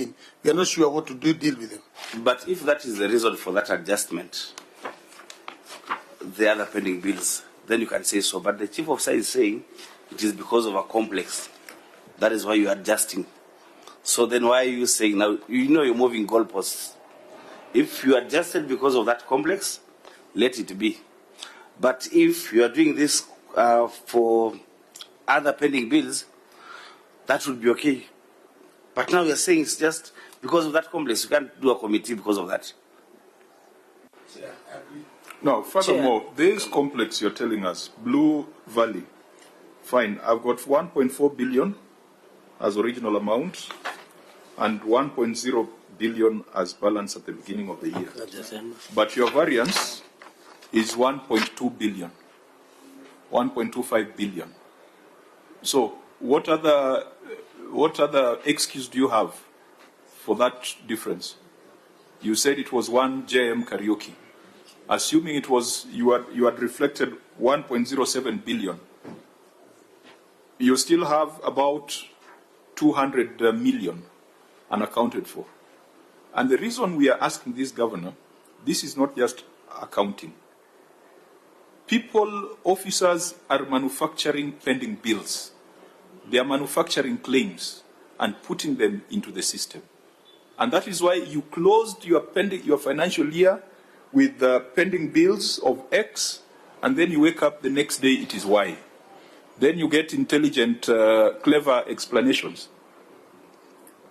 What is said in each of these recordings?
in. We are not sure what to deal with them. But if that is the reason for that adjustment, the other pending bills, then you can say so. But the chief officer is saying it is because of a complex. That is why you are adjusting. So then why are you saying now, you're moving goalposts? If you adjusted because of that complex, let it be. But if you are doing this for other pending bills, that would be okay. But now you're saying it's just because of that complex. You can't do a committee because of that. No, furthermore, this complex you're telling us, Blue Valley, fine, I've got 1.4 billion as original amount and 1.0 billion as balance at the beginning of the year. But your variance is 1.2 billion, 1.25 billion. So what other excuse do you have for that difference? You said it was one JM karaoke. Assuming it was, you had reflected 1.07 billion, you still have about 200 million unaccounted for. And the reason we are asking this, Governor, this is not just accounting. People, officers are manufacturing pending bills. They are manufacturing claims and putting them into the system. And that is why you closed your financial year with pending bills of X, and then you wake up the next day, it is Y. Then you get intelligent, clever explanations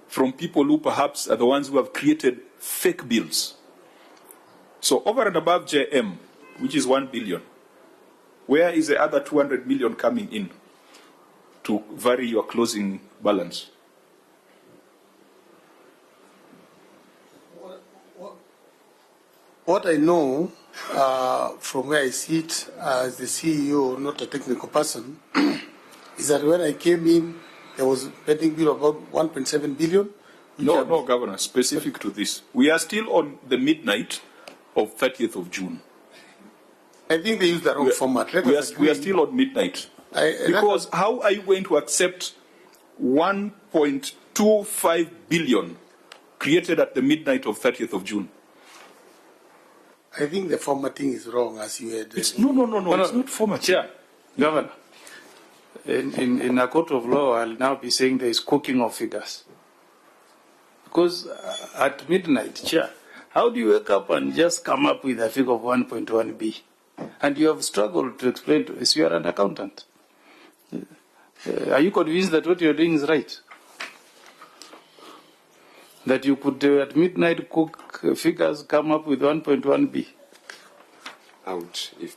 from people who perhaps are the ones who have created fake bills. So over and above JM, which is 1 billion, where is the other 200 million coming in to vary your closing balance? What I know from where I sit as the CEO, not a technical person, is that when I came in, there was a pending bill about 1.7 billion. No, Governor, specific to this. We are still on the midnight of 30th of June. I think they used the wrong format. We are still on midnight. Because how are you going to accept 1.25 billion created at the midnight of 30th of June? I think the formatting is wrong, as you had. No, it's not formatting. Chair, Governor, in a court of law, I'll now be saying there is cooking of figures. Because at midnight, Chair, how do you wake up and just come up with a figure of 1.1B? And you have struggled to explain to us, you are an accountant. Are you convinced that what you're doing is right? That you could at midnight cook figures, come up with 1.1B? Out if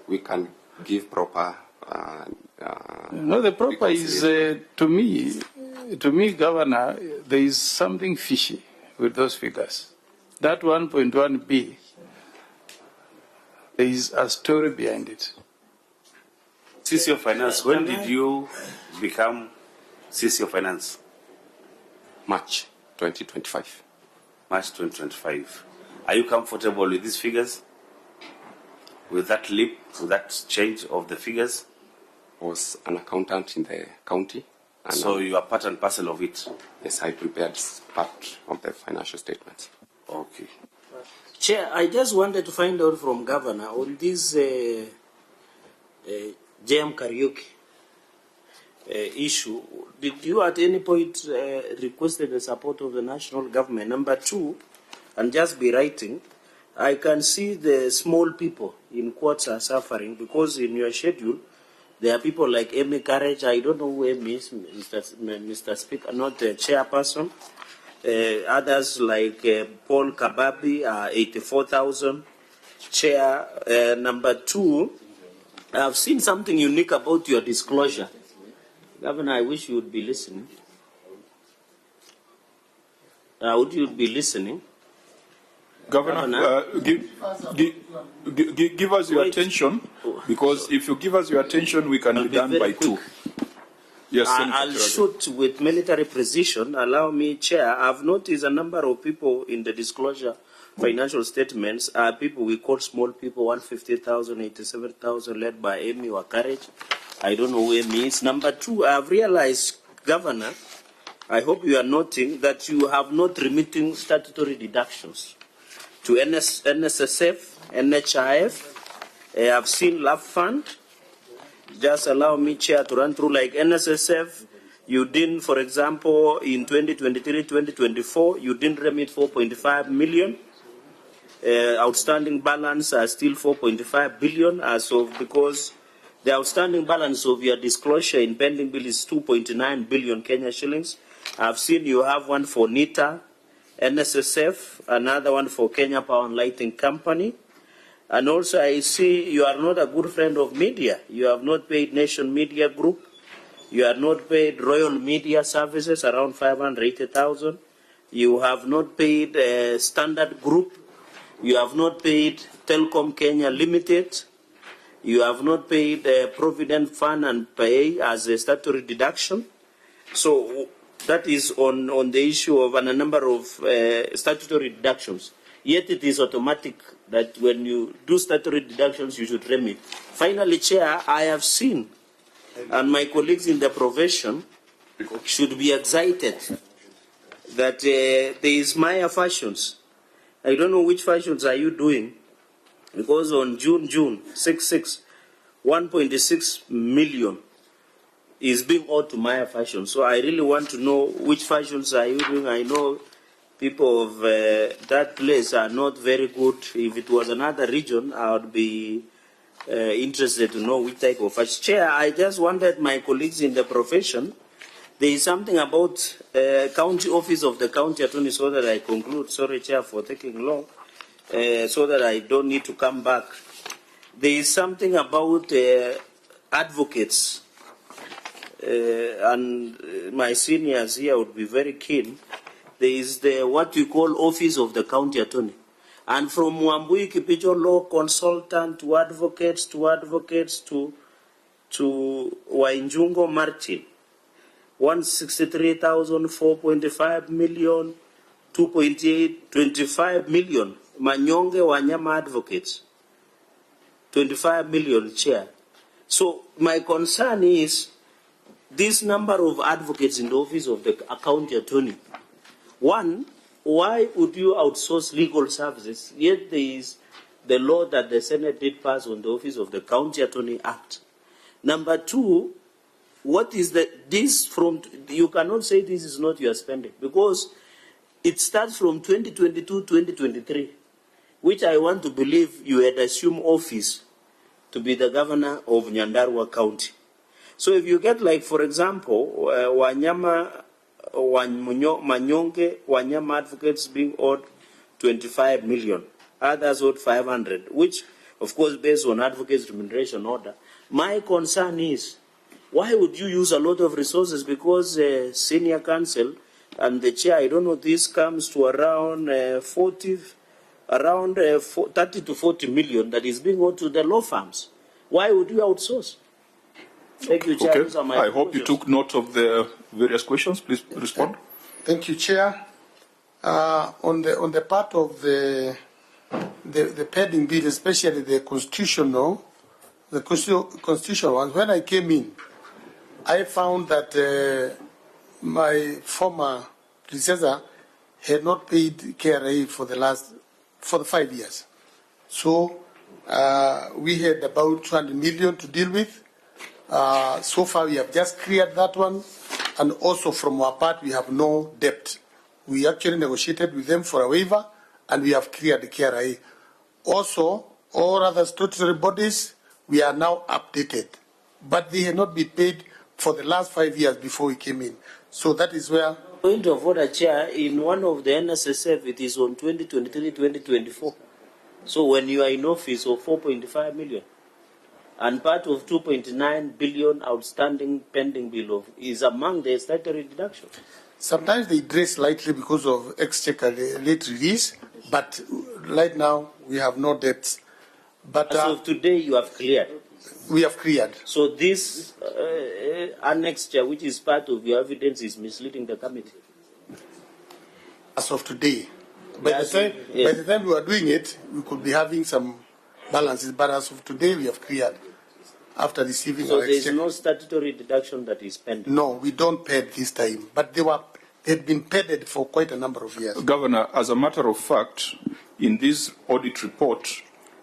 we can give proper. No, the proper is to me, Governor. There is something fishy with those figures. That 1.1B, there is a story behind it. CC of Finance, when did you become CC of Finance? March 2025. March 2025. Are you comfortable with these figures? With that leap, with that change of the figures? I was an accountant in the county. And so you are part and parcel of it? Yes, I prepared part of the financial statements. Okay. Chair, I just wanted to find out from Governor on this JM karaoke issue. Did you at any point requested the support of the national government? Number two, and just be writing, I can see the small people in quotes are suffering because in your schedule there are people like Amy Courage. I don't know who Amy is, Mr. Speaker, not the chairperson. Others like Paul Kababi, 84,000. Chair, number two, I've seen something unique about your disclosure. Governor, I wish you would be listening. Would you be listening? Governor, give us your attention, because if you give us your attention, we can be done by 2. Yes, I'll shoot with military precision. Allow me, Chair. I've noticed a number of people in the disclosure financial statements are people we call small people, 150,000, 87,000, led by Amy or Courage. I don't know who Amy is. Number two, I've realized, Governor, I hope you are noting that you have not remitting statutory deductions to NSSF, NHIF. I have seen LAF Fund. Just allow me, Chair, to run through like NSSF. You didn't, for example, in 2023-2024, you didn't remit 4.5 million. Outstanding balance are still 4.5 billion as of, because the outstanding balance of your disclosure in pending bill is 2.9 billion Kenya shillings. I've seen you have one for NITA, NSSF, another one for Kenya Power and Lighting Company. And also I see you are not a good friend of media. You have not paid Nation Media Group. You have not paid Royal Media Services, around 580,000. You have not paid Standard Group. You have not paid Telcom Kenya Limited. You have not paid Provident Fund and Pay as a statutory deduction. So that is on the issue of a number of statutory deductions. Yet it is automatic that when you do statutory deductions, you should remit. Finally, Chair, I have seen, and my colleagues in the profession should be excited that there is Maya Fashions. I don't know which fashions are you doing, because on June 6, 1.6 million is being owed to Maya Fashion. So I really want to know which fashions are you doing. I know people of that place are not very good. If it was another region, I would be interested to know which type of fashion. Chair, I just wanted my colleagues in the profession, there is something about county office of the county attorney, so that I conclude. Sorry, Chair, for taking long, so that I don't need to come back. There is something about advocates, and my seniors here would be very keen. There is what we call office of the county attorney. And from Wambui Kipicho law consultant to advocates to Wainjungo Martin, 163,000, 4.5 million, 2.8, 25 million. Manyonge Wanyama advocates, 25 million, Chair. So my concern is this number of advocates in the office of the county attorney. One, why would you outsource legal services? Yet there is the law that the Senate did pass on the Office of the County Attorney Act. Number two, what is this from? You cannot say this is not your spending, because it starts from 2022-2023, which I want to believe you had assumed office to be the governor of Nyandarua County. So if you get, like, for example, Manyonge, Wanyama advocates being owed 25 million, others owed 500, which, of course, based on advocates' remuneration order. My concern is, why would you use a lot of resources? Because senior counsel and the chair, I don't know, this comes to around 30 to 40 million that is being owed to the law firms. Why would you outsource? Thank you, Chair. Okay. I hope you took note of the various questions. Please respond. Thank you, Chair. On the part of the pending bill, especially the constitutional ones, when I came in, I found that my former predecessor had not paid Kiarie for the 5 years. So we had about 200 million to deal with. So far, we have just cleared that one, and also from our part, we have no debt. We actually negotiated with them for a waiver, and we have cleared the Kiarie. Also, all other statutory bodies, we are now updated, but they had not been paid for the last 5 years before we came in. So that is where. Point of order, Chair. In one of the NSSF, it is on 2023-2024. So when you are in office of 4.5 million. And part of 2.9 billion outstanding pending bill of is among the statutory deduction. Sometimes they dress lightly because of exchequer late release, but right now we have no debts. But as of today, you have cleared. We have cleared. So this annexure, which is part of your evidence, is misleading the committee. As of today, by the time we are doing it, we could be having some balances, but as of today, we have cleared after receiving. So there is no statutory deduction that is pending. No, we don't pay this time, but they were they'd been padded for quite a number of years. Governor, as a matter of fact, in this audit report,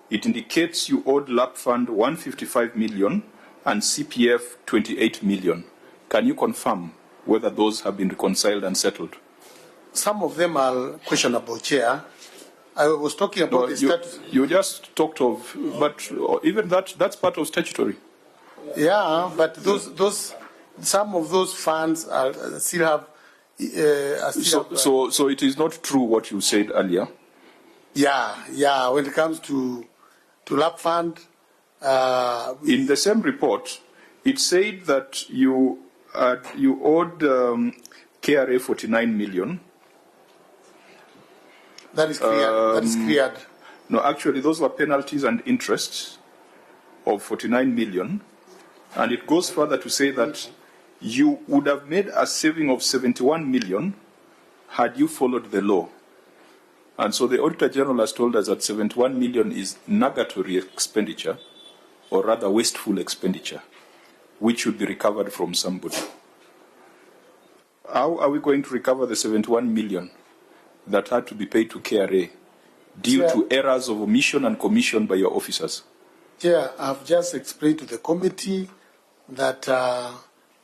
it indicates you owed LAP Fund 155 million and CPF 28 million. Can you confirm whether those have been reconciled and settled? Some of them are questionable, Chair. I was talking about the status. You just talked of, but even that's part of statutory. Yeah, but some of those funds are still have. So it is not true what you said earlier. Yeah. When it comes to LAP Fund, in the same report, it said that you owed Kiarie 49 million. That is cleared. No, actually, those were penalties and interests of 49 million. And it goes further to say that you would have made a saving of 71 million had you followed the law. And so the Auditor General has told us that 71 million is nugatory expenditure, or rather wasteful expenditure, which should be recovered from somebody. How are we going to recover the 71 million that had to be paid to Kiarie due to errors of omission and commission by your officers? Chair, I've just explained to the committee that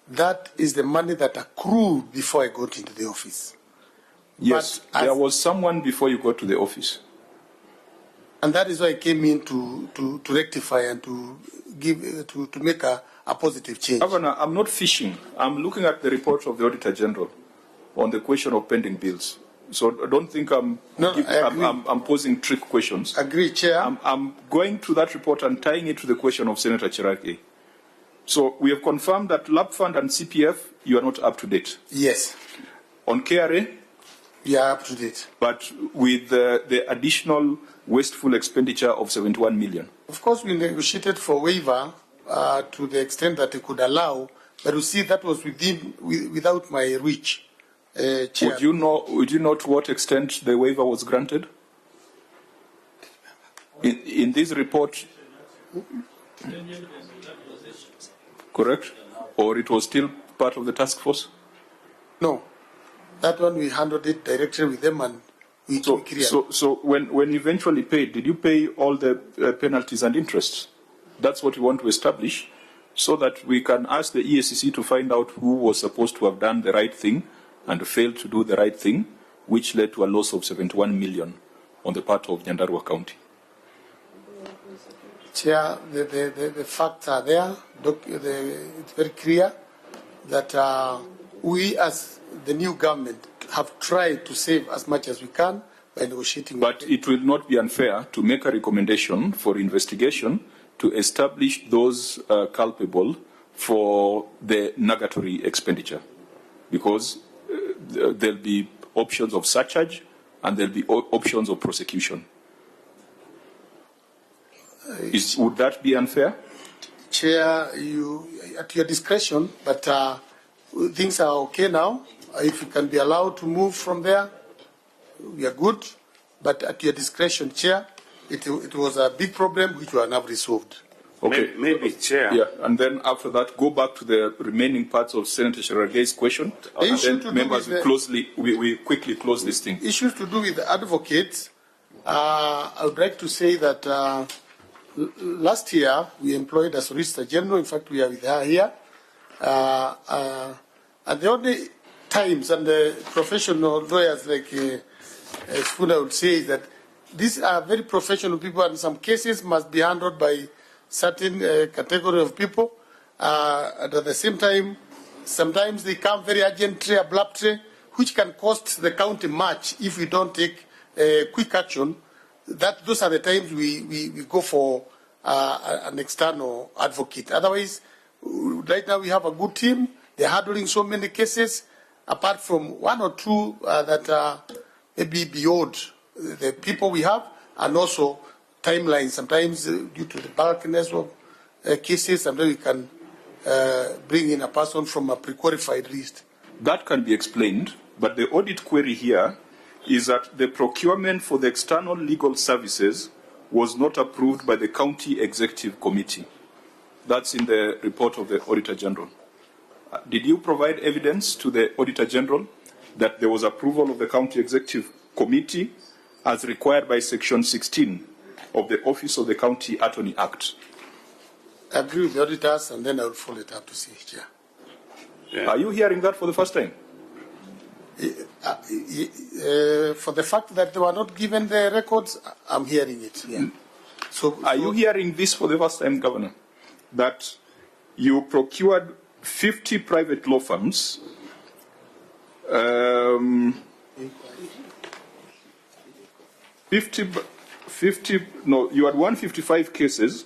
that is the money that accrued before I got into the office. Yes, there was someone before you got to the office. And that is why I came in to rectify and to make a positive change. Governor, I'm not fishing. I'm looking at the report of the Auditor General on the question of pending bills. So I don't think I'm posing trick questions. Agree, Chair. I'm going to that report and tying it to the question of Senator Kiarie. So we have confirmed that LAP Fund and CPF, you are not up to date. Yes. On Kiarie? We are up to date. But with the additional wasteful expenditure of 71 million? Of course, we negotiated for waiver to the extent that it could allow, but you see that was without my reach. Chair. Would you know to what extent the waiver was granted? In this report, correct? Or it was still part of the task force? No. That one we handled it directly with them and we cleared. So when you eventually paid, did you pay all the penalties and interests? That's what we want to establish so that we can ask the EACC to find out who was supposed to have done the right thing and failed to do the right thing, which led to a loss of 71 million on the part of Nyandarua County. Chair, the facts are there. It's very clear that we as the new government have tried to save as much as we can by negotiating. But it will not be unfair to make a recommendation for investigation to establish those culpable for the nugatory expenditure, because there'll be options of surcharge and there'll be options of prosecution. Would that be unfair? Chair, at your discretion, but things are okay now. If you can be allowed to move from there, we are good. But at your discretion, Chair, it was a big problem which we are now resolved. Okay. Maybe, Chair. Yeah, and then after that, go back to the remaining parts of Senator Kiarie's question. And then members, we quickly close this thing. Issues to do with the advocates. I would like to say that last year we employed a Solicitor General. In fact, we are with her here. And the only times, and the professional lawyers like Spooner would say, is that these are very professional people, and some cases must be handled by certain category of people. And at the same time, sometimes they come very urgently, abruptly, which can cost the county much if we don't take quick action. Those are the times we go for an external advocate. Otherwise, right now we have a good team. They're handling so many cases, apart from one or two that are maybe beyond the people we have, and also timelines. Sometimes due to the bulkiness of cases, sometimes we can bring in a person from a pre-qualified list. That can be explained, but the audit query here is that the procurement for the external legal services was not approved by the County Executive Committee. That's in the report of the Auditor General. Did you provide evidence to the Auditor General that there was approval of the County Executive Committee as required by Section 16 of the Office of the County Attorney Act. I agree with the auditors, and then I will follow it up to see, Chair. Yeah. Are you hearing that for the first time? For the fact that they were not given the records, I'm hearing it. Yeah. So, are you hearing this for the first time, Governor? That you procured 50 private law firms, no, you had 155 cases,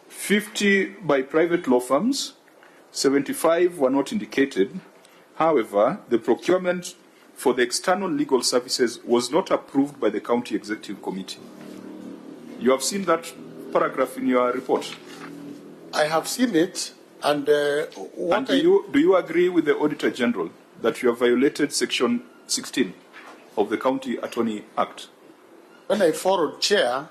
50 by private law firms, 75 were not indicated. However, the procurement for the external legal services was not approved by the County Executive Committee. You have seen that paragraph in your report? I have seen it, and do you agree with the Auditor General that you have violated Section 16 of the County Attorney Act? When I followed, Chair,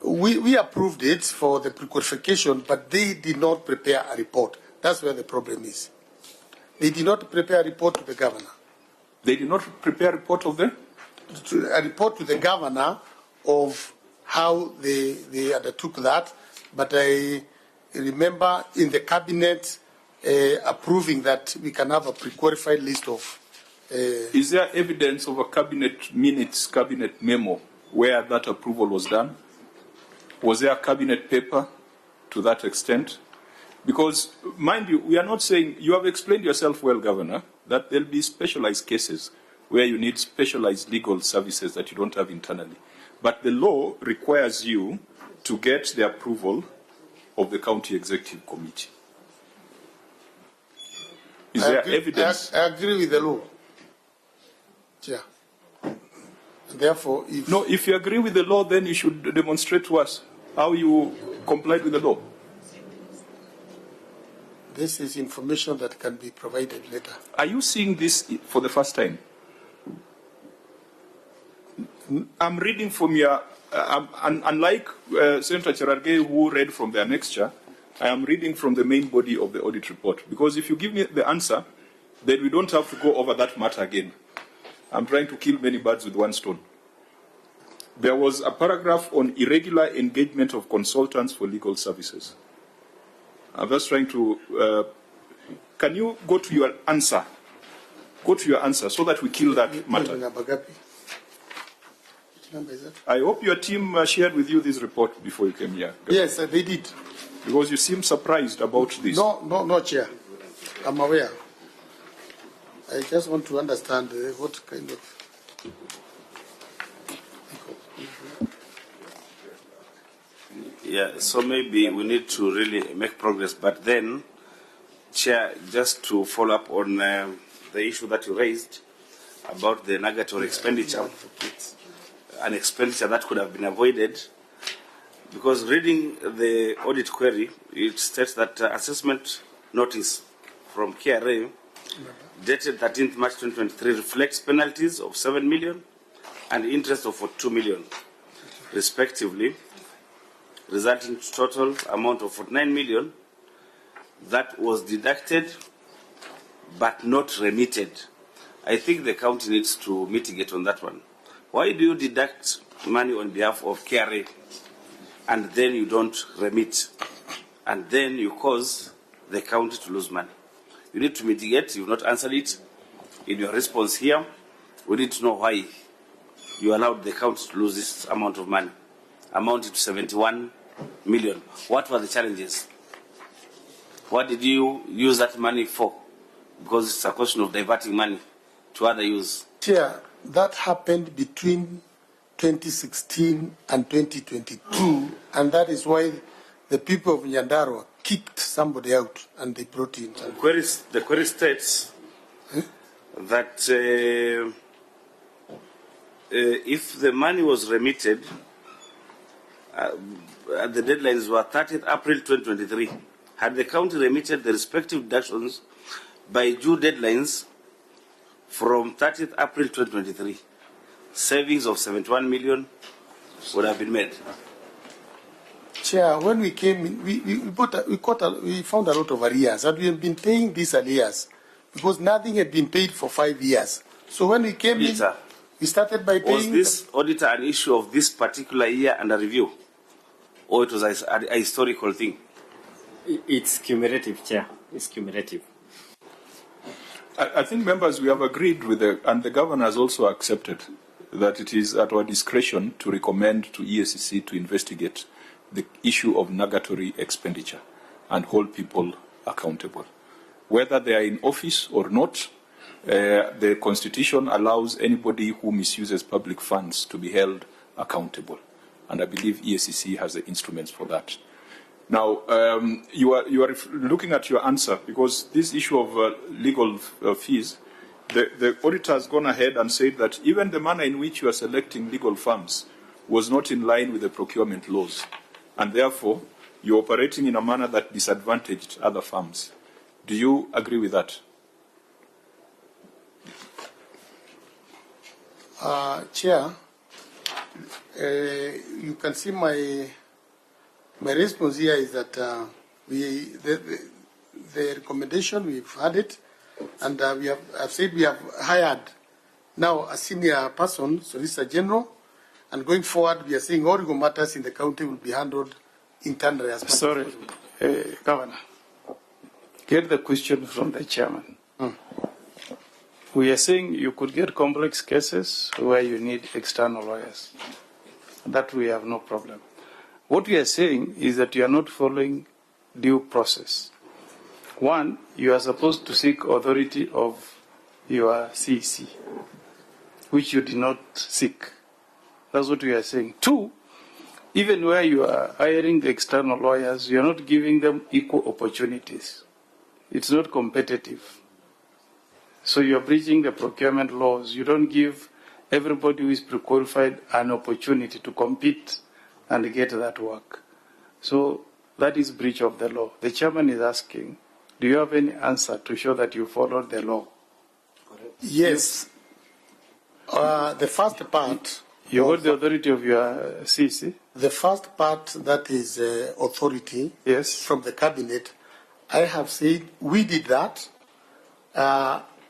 we approved it for the pre-qualification, but they did not prepare a report. That's where the problem is. They did not prepare a report to the governor. They did not prepare a report of them? A report to the governor of how they undertook that, but I remember in the cabinet approving that we can have a pre-qualified list of. Is there evidence of a cabinet minutes, cabinet memo, where that approval was done? Was there a cabinet paper to that extent? Because, mind you, we are not saying, you have explained yourself well, Governor, that there will be specialized cases where you need specialized legal services that you don't have internally. But the law requires you to get the approval of the County Executive Committee. Is there evidence? I agree with the law. Yeah. Therefore, if you agree with the law, then you should demonstrate to us how you complied with the law. This is information that can be provided later. Are you seeing this for the first time? I'm reading from your, unlike Senator Cherargei, who read from the annexure, I am reading from the main body of the audit report. Because if you give me the answer, then we don't have to go over that matter again. I'm trying to kill many birds with one stone. There was a paragraph on irregular engagement of consultants for legal services. I'm just trying to, can you go to your answer? Go to your answer so that we kill that matter. I hope your team shared with you this report before you came here. Yes, they did. Because you seem surprised about this. No, Chair. I'm aware. I just want to understand what kind of... Yeah, so maybe we need to really make progress. But then, Chair, just to follow up on the issue that you raised about the negatory expenditure, an expenditure that could have been avoided, because reading the audit query, it states that assessment notice from Kiarie dated 13th March 2023 reflects penalties of 7 million and interest of 42 million, respectively, resulting to total amount of 49 million that was deducted but not remitted. I think the county needs to mitigate on that one. Why do you deduct money on behalf of Kiarie and then you don't remit, and then you cause the county to lose money? You need to mitigate. You've not answered it in your response here. We need to know why you allowed the county to lose this amount of money, amounting to 71 million. What were the challenges? What did you use that money for? Because it's a question of diverting money to other use. Chair, that happened between 2016 and 2022, and that is why the people of Nyandarua kicked somebody out and they brought in. The query states that if the money was remitted, the deadlines were 30th April 2023. Had the county remitted the respective deductions by due deadlines from 30th April 2023, savings of 71 million would have been made. Chair, when we came in, we found a lot of arrears, and we have been paying these arrears because nothing had been paid for 5 years. So when we came Auditor, in, we started by paying. was this auditor an issue of this particular year under review? Or it was a historical thing? It's cumulative, Chair. It's cumulative. I think, members, we have agreed with and the governor has also accepted that it is at our discretion to recommend to EACC to investigate the issue of nugatory expenditure and hold people accountable. Whether they are in office or not, the Constitution allows anybody who misuses public funds to be held accountable. And I believe EACC has the instruments for that. Now, you are looking at your answer, because this issue of legal fees, the auditor has gone ahead and said that even the manner in which you are selecting legal firms was not in line with the procurement laws, and therefore you're operating in a manner that disadvantaged other firms. Do you agree with that? Chair, you can see my response here is that the recommendation, we've had it, and I've said we have hired now a senior person, Solicitor General, and going forward we are saying all legal matters in the county will be handled internally as much as Sorry, possible. Governor, get the question from the chairman. We are saying you could get complex cases where you need external lawyers. That we have no problem. What we are saying is that you are not following due process. One, you are supposed to seek authority of your CEC, which you did not seek. That's what we are saying. Two, even where you are hiring the external lawyers, you are not giving them equal opportunities. It's not competitive. So you are breaching the procurement laws. You don't give everybody who is pre-qualified an opportunity to compete and get that work. So that is breach of the law. The chairman is asking, do you have any answer to show that you followed the law? Yes. The first part. You got the authority of your CC? The first part, that is authority, yes, from the cabinet, I have said we did that.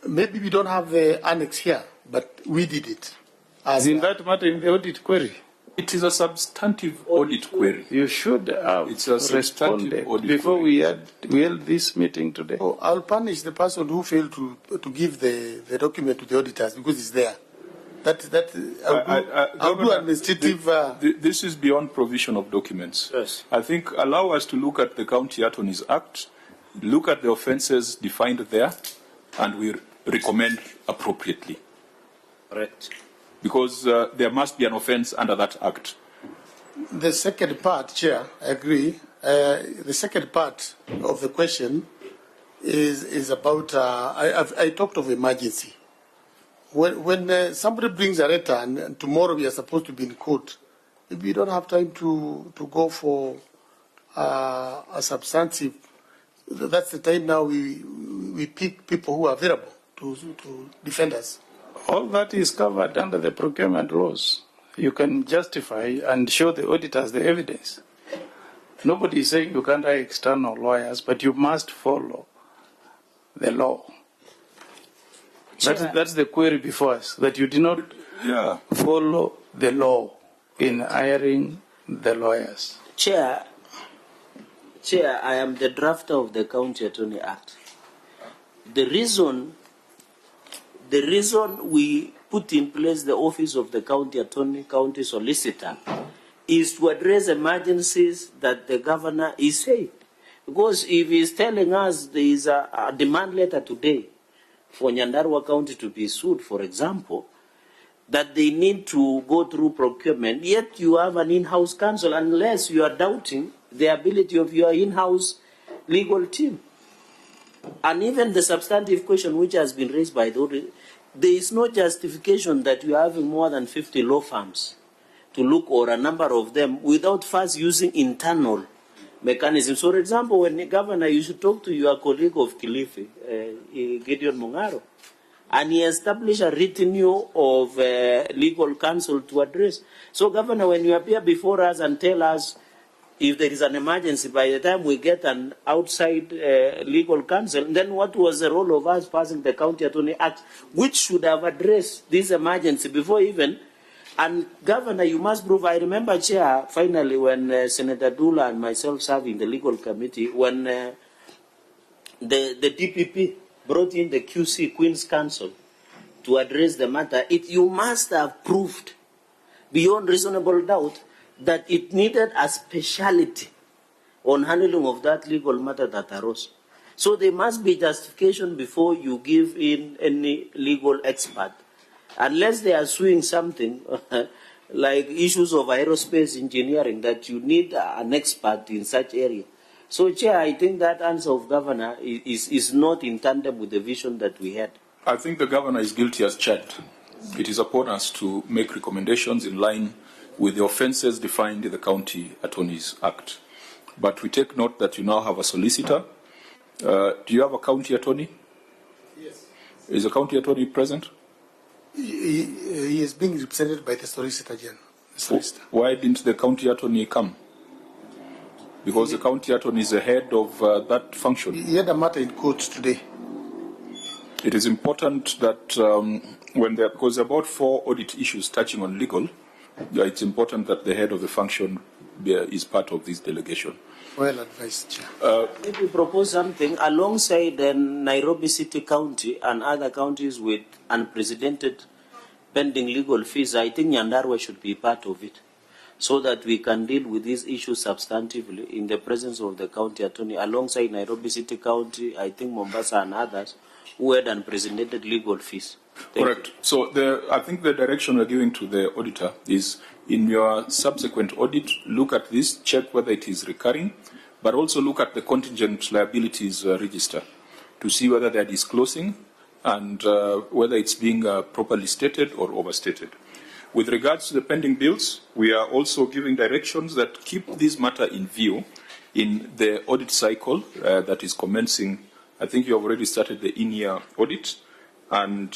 Maybe we don't have the annex here, but we did it. Is in that matter in the audit query? It is a substantive audit query. You should have responded before we held this meeting today. Oh, I'll punish the person who failed to give the document to the auditors because it's there. I'll do administrative. This is beyond provision of documents. Yes. I think allow us to look at the County Attorney's Act, look at the offences defined there, and we recommend appropriately. Correct. Because there must be an offence under that act. The second part, Chair, I agree. The second part of the question is about, I talked of emergency. When somebody brings a letter and tomorrow we are supposed to be in court, if we don't have time to go for a substantive, that's the time now we pick people who are available to defend us. All that is covered under the procurement laws. You can justify and show the auditors the evidence. Nobody is saying you can't hire external lawyers, but you must follow the law. That's the query before us, that you did not follow the law in hiring the lawyers. Chair, I am the drafter of the County Attorney Act. The reason we put in place the office of the county attorney, county solicitor, is to address emergencies that the governor is saying. Because if he's telling us there is a demand letter today for Nyandarua County to be sued, for example, that they need to go through procurement, yet you have an in-house counsel, unless you are doubting the ability of your in-house legal team. And even the substantive question which has been raised by the audit, there is no justification that you are having more than 50 law firms to look, or a number of them, without first using internal mechanisms. So, for example, when the governor, you should talk to your colleague of Kilifi, Gideon Mungaro, and he established a retinue of legal counsel to address. So, Governor, when you appear before us and tell us if there is an emergency, by the time we get an outside legal counsel, then what was the role of us passing the County Attorney Act, which should have addressed this emergency before even. And Governor, you must prove. I remember, Chair, finally, when Senator Dula and myself served in the legal committee, when the DPP brought in the QC, Queen's Counsel, to address the matter, you must have proved beyond reasonable doubt that it needed a speciality on handling of that legal matter that arose. So there must be justification before you give in any legal expert. Unless they are suing something like issues of aerospace engineering that you need an expert in such area. So, Chair, I think that answer of Governor is not in tandem with the vision that we had. I think the Governor is guilty as charged. It is upon us to make recommendations in line with the offences defined in the County Attorneys Act. But we take note that you now have a solicitor. Do you have a county attorney? Yes. Is the county attorney present? He is being represented by the Solicitor General. Why didn't the county attorney come? Because the county attorney is the head of that function. He had a matter in court today. It is important that because there are about 4 audit issues touching on legal, it's important that the head of the function is part of this delegation. Well advised, Chair. If we propose something alongside Nairobi City County and other counties with unprecedented pending legal fees, I think Nyandarua should be part of it, so that we can deal with these issues substantively in the presence of the county attorney, alongside Nairobi City County, I think Mombasa and others, who had unprecedented legal fees. Correct. So I think the direction we're giving to the auditor is, in your subsequent audit, look at this, check whether it is recurring, but also look at the contingent liabilities register to see whether they are disclosing and whether it's being properly stated or overstated. With regards to the pending bills, we are also giving directions that keep this matter in view in the audit cycle that is commencing. I think you have already started the in-year audit, and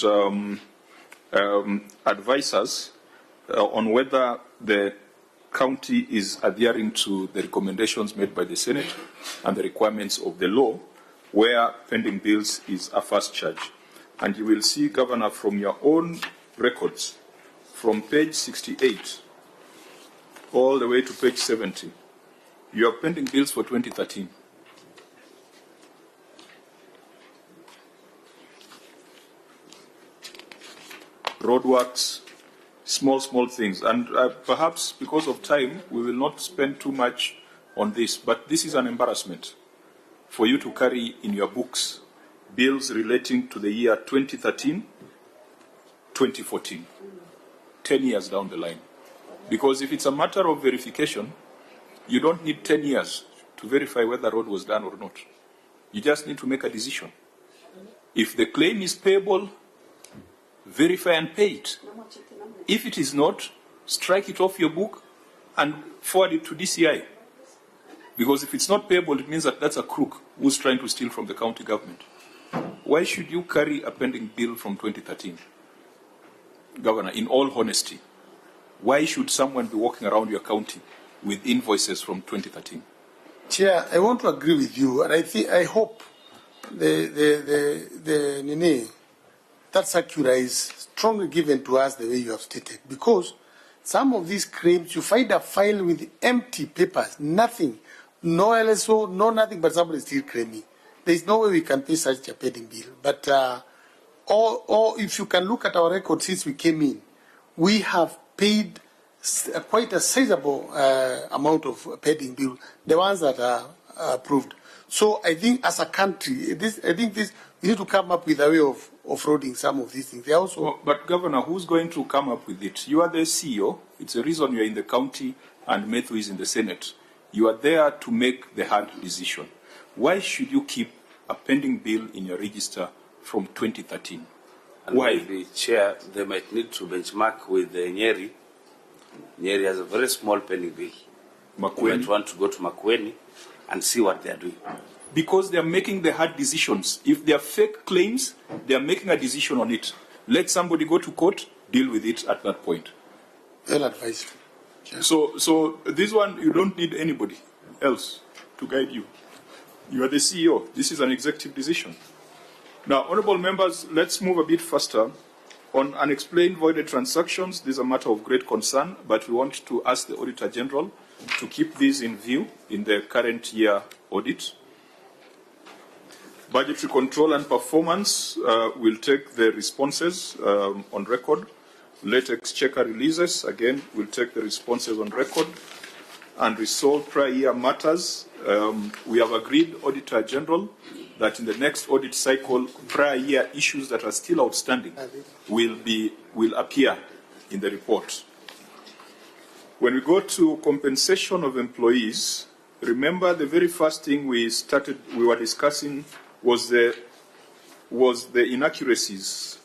advise us on whether the county is adhering to the recommendations made by the Senate and the requirements of the law, where pending bills is a first charge. And you will see, Governor, from your own records, from page 68 all the way to page 70, you have pending bills for 2013. Roadworks, small things. And perhaps because of time, we will not spend too much on this, but this is an embarrassment for you to carry in your books bills relating to the year 2013, 2014, 10 years down the line. Because if it's a matter of verification, you don't need 10 years to verify whether a road was done or not. You just need to make a decision. If the claim is payable, verify and pay it. If it is not, strike it off your book and forward it to DCI. Because if it's not payable, it means that that's a crook who's trying to steal from the county government. Why should you carry a pending bill from 2013? Governor, in all honesty, why should someone be walking around your county with invoices from 2013? Chair, I want to agree with you, and I hope that circular is strongly given to us the way you have stated, because some of these claims, you find a file with empty papers, nothing, no LSO, no nothing, but somebody is still claiming. There is no way we can pay such a pending bill. But or if you can look at our record since we came in, we have paid quite a sizable amount of pending bill, the ones that are approved. So I think as a country, we need to come up with a way of offloading some of these things. They also. Well, but Governor, who's going to come up with it? You are the CEO. It's the reason you're in the county and Matthew is in the Senate. You are there to make the hard decision. Why should you keep a pending bill in your register from 2013? And why? The chair, they might need to benchmark with Nyeri. Nyeri has a very small pending bill. You might want to go to Makueni and see what they are doing. Because they are making the hard decisions. If they are fake claims, they are making a decision on it. Let somebody go to court, deal with it at that point. Well advised. So this one, you don't need anybody. else to guide you. You are the CEO. This is an executive decision. Now, honorable members, let's move a bit faster. On unexplained voided transactions, this is a matter of great concern, but we want to ask the Auditor General to keep this in view in the current year audit. Budgetary control and performance will take the responses on record. Late exchequer releases, again, will take the responses on record. And resolve prior year matters. We have agreed, Auditor General, that in the next audit cycle, prior year issues that are still outstanding will appear in the report. When we go to compensation of employees, remember the very first thing we were discussing was the inaccuracies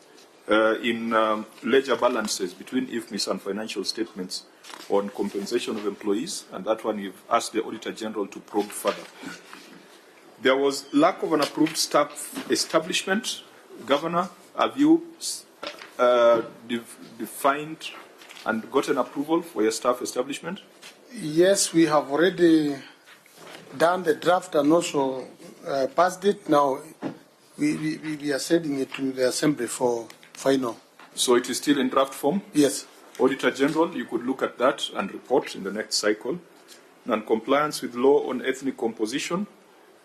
in ledger balances between IFMIS and financial statements on compensation of employees, and that one we've asked the Auditor General to probe further. There was lack of an approved staff establishment. Governor, have you defined and gotten approval for your staff establishment? Yes, we have already done the draft and also passed it. Now we are sending it to the Assembly for final. So it is still in draft form? Yes. Auditor General, you could look at that and report in the next cycle. Non-compliance with law on ethnic composition.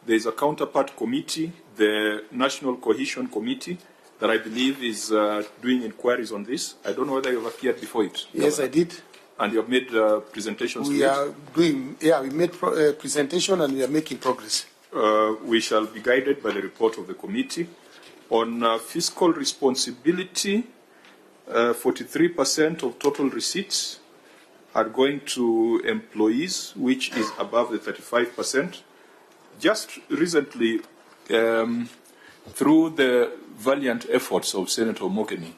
There is a counterpart committee, the National Cohesion Committee, that I believe is doing inquiries on this. I don't know whether you have appeared before it. Yes, I did. And you have made presentations to it? We are doing, we made presentation and we are making progress. We shall be guided by the report of the committee. On fiscal responsibility, 43% of total receipts are going to employees, which is above the 35%. Just recently, through the valiant efforts of Senator Mogeni,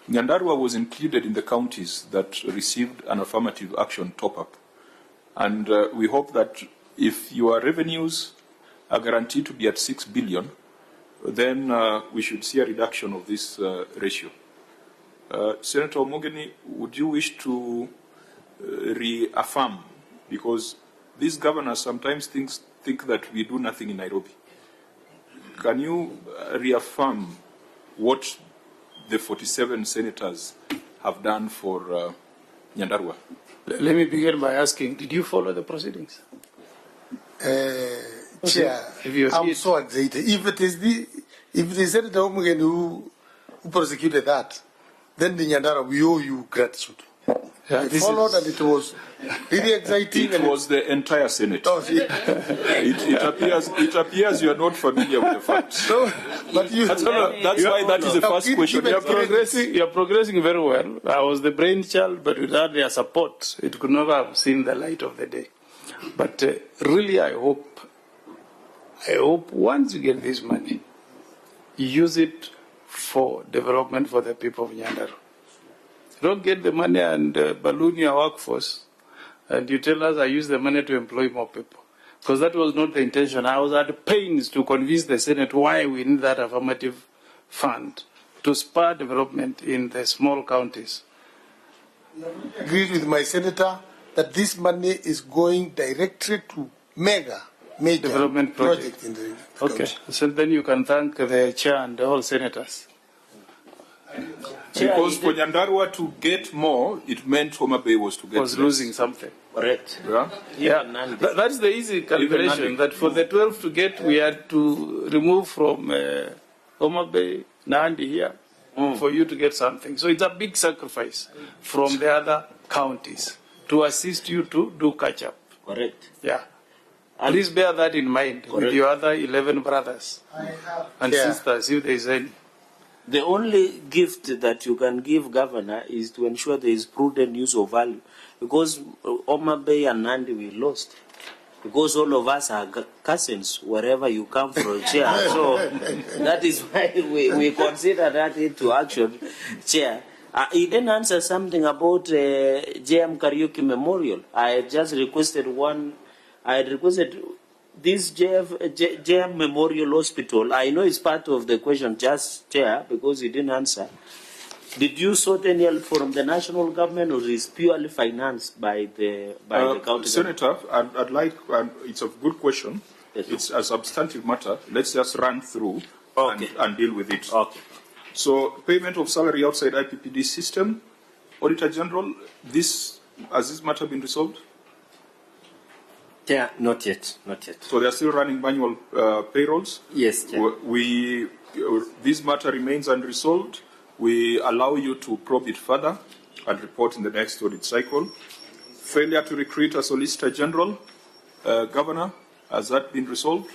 Nyandarua was included in the counties that received an affirmative action top-up. And we hope that if your revenues are guaranteed to be at 6 billion, then we should see a reduction of this ratio. Senator Mogeni, would you wish to reaffirm? Because these governors sometimes think that we do nothing in Nairobi. Can you reaffirm what the 47 senators have done for Nyandarua? Let me begin by asking, did you follow the proceedings? Chair, I'm so excited. If it is Senator Omugen who prosecuted that, then the Nyandarua, we owe you gratitude. Yeah, I followed and it was really exciting. It was the entire Senate. Oh, it appears you are not familiar with the facts. No, but that's why that is the first question. You are progressing very well. I was the brainchild, but without their support, it could never have seen the light of the day. But really, I hope once you get this money, you use it for development for the people of Nyandarua. Don't get the money and balloon your workforce, and you tell us I use the money to employ more people. Because that was not the intention. I was at pains to convince the Senate why we need that affirmative fund to spur development in the small counties. I agreed with my senator that this money is going directly to major development project in the okay, county. So then you can thank the chair and all senators. Because for Nyandarua to get more, it meant Homa Bay was to get was less. losing something. Correct. Yeah. That's the easy calculation, that for the 12 to get, we had to remove from Homa Bay, Nandi here, for you to get something. So it's a big sacrifice from the other counties to assist you to do catch-up. Correct. Yeah. Please bear that in mind with your other 11 brothers and sisters, if there is any. The only gift that you can give governor is to ensure there is prudent use of value, because Homa Bay and Nandi we lost, because all of us are cousins wherever you come from, Chair. So that is why we consider that into action, Chair. He didn't answer something about JM Karaoke Memorial. I had just requested one. I had requested this JM Memorial Hospital. I know it's part of the question, just Chair, because he didn't answer. Did you sought any help from the national government, or is purely financed by the county Senator, government? I'd like, and it's a good question. Yes. It's a substantive matter. Let's just run through and deal with it. Okay. So, payment of salary outside IPPD system. Auditor General, has this matter been resolved? Yeah, not yet, not yet. So, they are still running manual payrolls? Yes, Chair. This matter remains unresolved. We allow you to probe it further and report in the next audit cycle. Failure to recruit a Solicitor General, Governor, has that been resolved?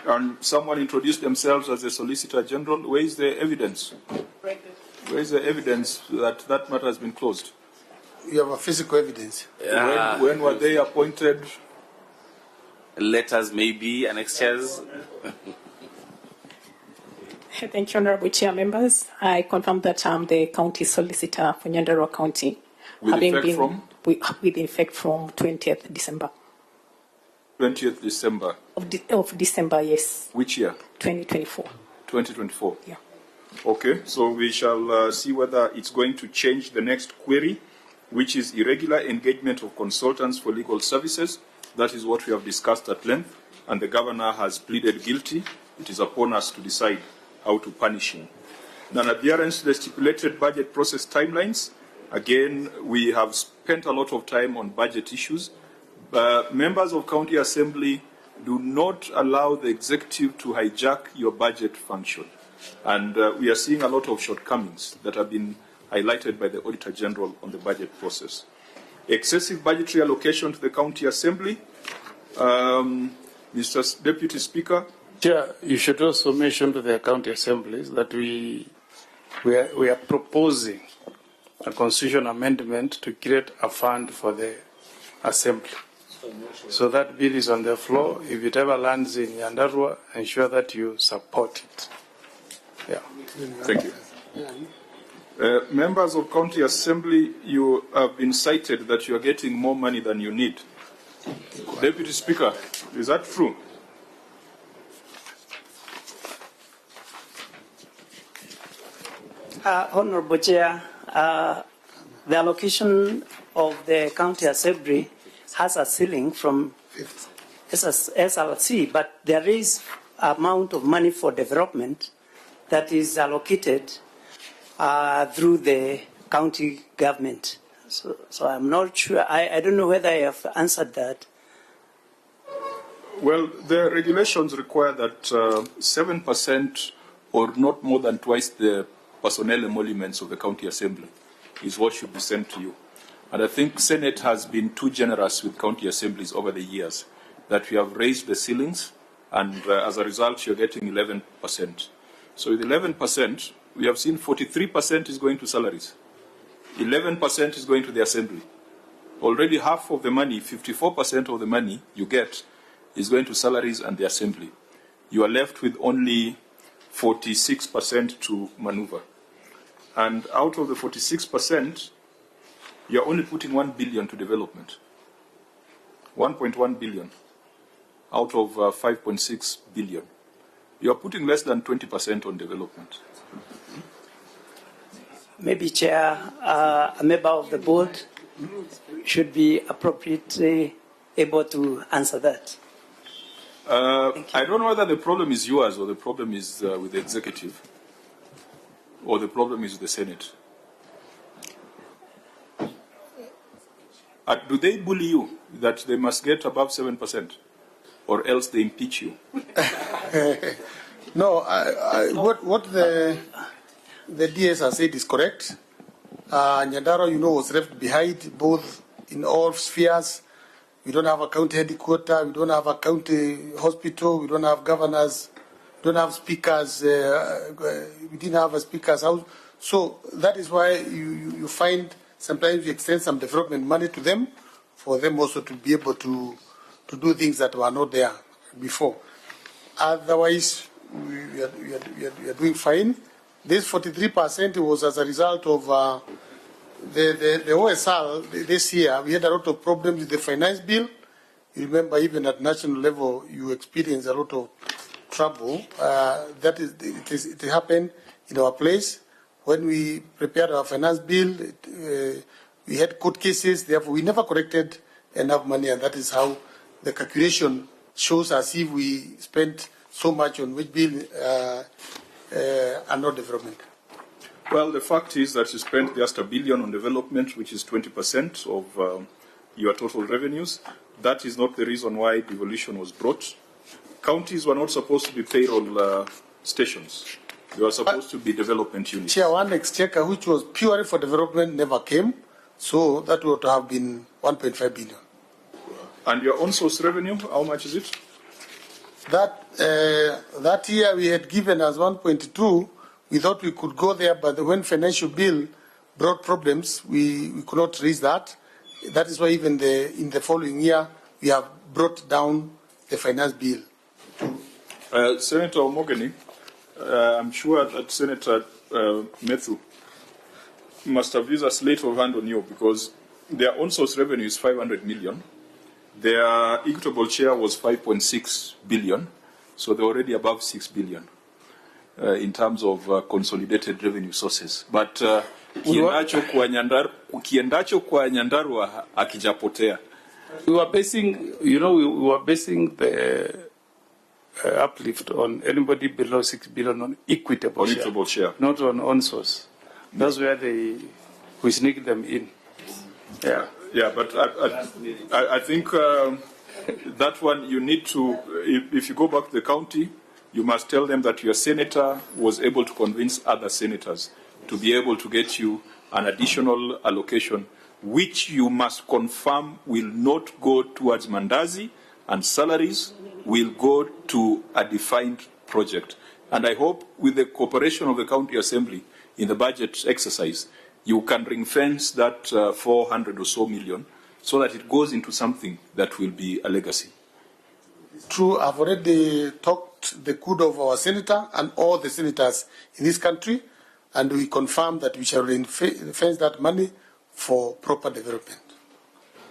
And someone introduced themselves as a Solicitor General. Where is the evidence? Where is the evidence that that matter has been closed? You have a physical evidence. When were they appointed? Letters maybe, annexures. Thank you, Honorable Chair, members. I confirm that I'm the County Solicitor for Nyandarua County. With effect from? With effect from 20th December. 20th December. Of December, yes. Which year? 2024. 2024. Yeah. Okay, so we shall see whether it's going to change the next query, which is irregular engagement of consultants for legal services. That is what we have discussed at length, and the Governor has pleaded guilty. It is upon us to decide how to punish him. Non-adherence to the stipulated budget process timelines. Again, we have spent a lot of time on budget issues. Members of County Assembly, do not allow the executive to hijack your budget function. And we are seeing a lot of shortcomings that have been highlighted by the Auditor General on the budget process. Excessive budgetary allocation to the County Assembly. Mr. Deputy Speaker. Chair, you should also mention to the county assemblies that we are proposing a constitution amendment to create a fund for the assembly. So that bill is on the floor. If it ever lands in Nyandarua, ensure that you support it. Yeah. Thank you. Members of County Assembly, you have been cited that you are getting more money than you need. Deputy Speaker, is that true? Honorable Chair, the allocation of the County Assembly has a ceiling from SLC, but there is amount of money for development that is allocated through the county government. So I'm not sure. I don't know whether I have answered that. Well, the regulations require that 7% or not more than twice the personnel emoluments of the County Assembly is what should be sent to you. And I think Senate has been too generous with county assemblies over the years that we have raised the ceilings, and as a result, you're getting 11%. So with 11%, we have seen 43% is going to salaries. 11% is going to the assembly. Already half of the money, 54% of the money you get is going to salaries and the assembly. You are left with only 46% to maneuver. And out of the 46%, you're only putting 1 billion to development. 1.1 billion out of 5.6 billion. You're putting less than 20% on development. Maybe, Chair, a member of the board should be appropriately able to answer that. I don't know whether the problem is yours or the problem is with the executive or the problem is with the Senate. Do they bully you that they must get above 7% or else they impeach you? No, what the DS has said is correct. Nyandarua, was left behind both in all spheres. We don't have a county headquarters, we don't have a county hospital, we don't have governors, we don't have speakers, we didn't have a speaker's house. So that is why you find sometimes you extend some development money to them for them also to be able to do things that were not there before. Otherwise, we are doing fine. This 43% was as a result of the OSR this year. We had a lot of problems with the finance bill. You remember even at national level, you experienced a lot of trouble. It happened in our place when we prepared our finance bill. We had court cases, therefore we never collected enough money, and that is how the calculation shows as if we spent so much on which bill and not development. Well, the fact is that you spent just $1 billion on development, which is 20% of your total revenues. That is not the reason why devolution was brought. Counties were not supposed to be payroll stations. They were supposed to be development units. Tier 1 exchequer, which was purely for development, never came. So that would have been 1.5 billion. And your own source revenue, how much is it? That year we had given us 1.2. We thought we could go there, but when financial bill brought problems, we could not raise that. That is why even in the following year, we have brought down the finance bill. Senator Omogeni, I'm sure that Senator Methu must have used a sleight of hand on you, because their own source revenue is 500 million. Their equitable share was 5.6 billion, so they're already above 6 billion in terms of consolidated revenue sources. But kiendacho kwa Nyandarua akijapotea. We were basing, we were basing the uplift on anybody below 6 billion on equitable share, not on source. That's where we sneak them in. Yeah. Yeah, but I think that one you need to, if you go back to the county, you must tell them that your senator was able to convince other senators to be able to get you an additional allocation, which you must confirm will not go towards mandazi, and salaries will go to a defined project. And I hope with the cooperation of the county assembly in the budget exercise, you can ring fence that 400 or so million so that it goes into something that will be a legacy. True, I've already talked the good of our senator and all the senators in this country, and we confirm that we shall ring fence that money for proper development.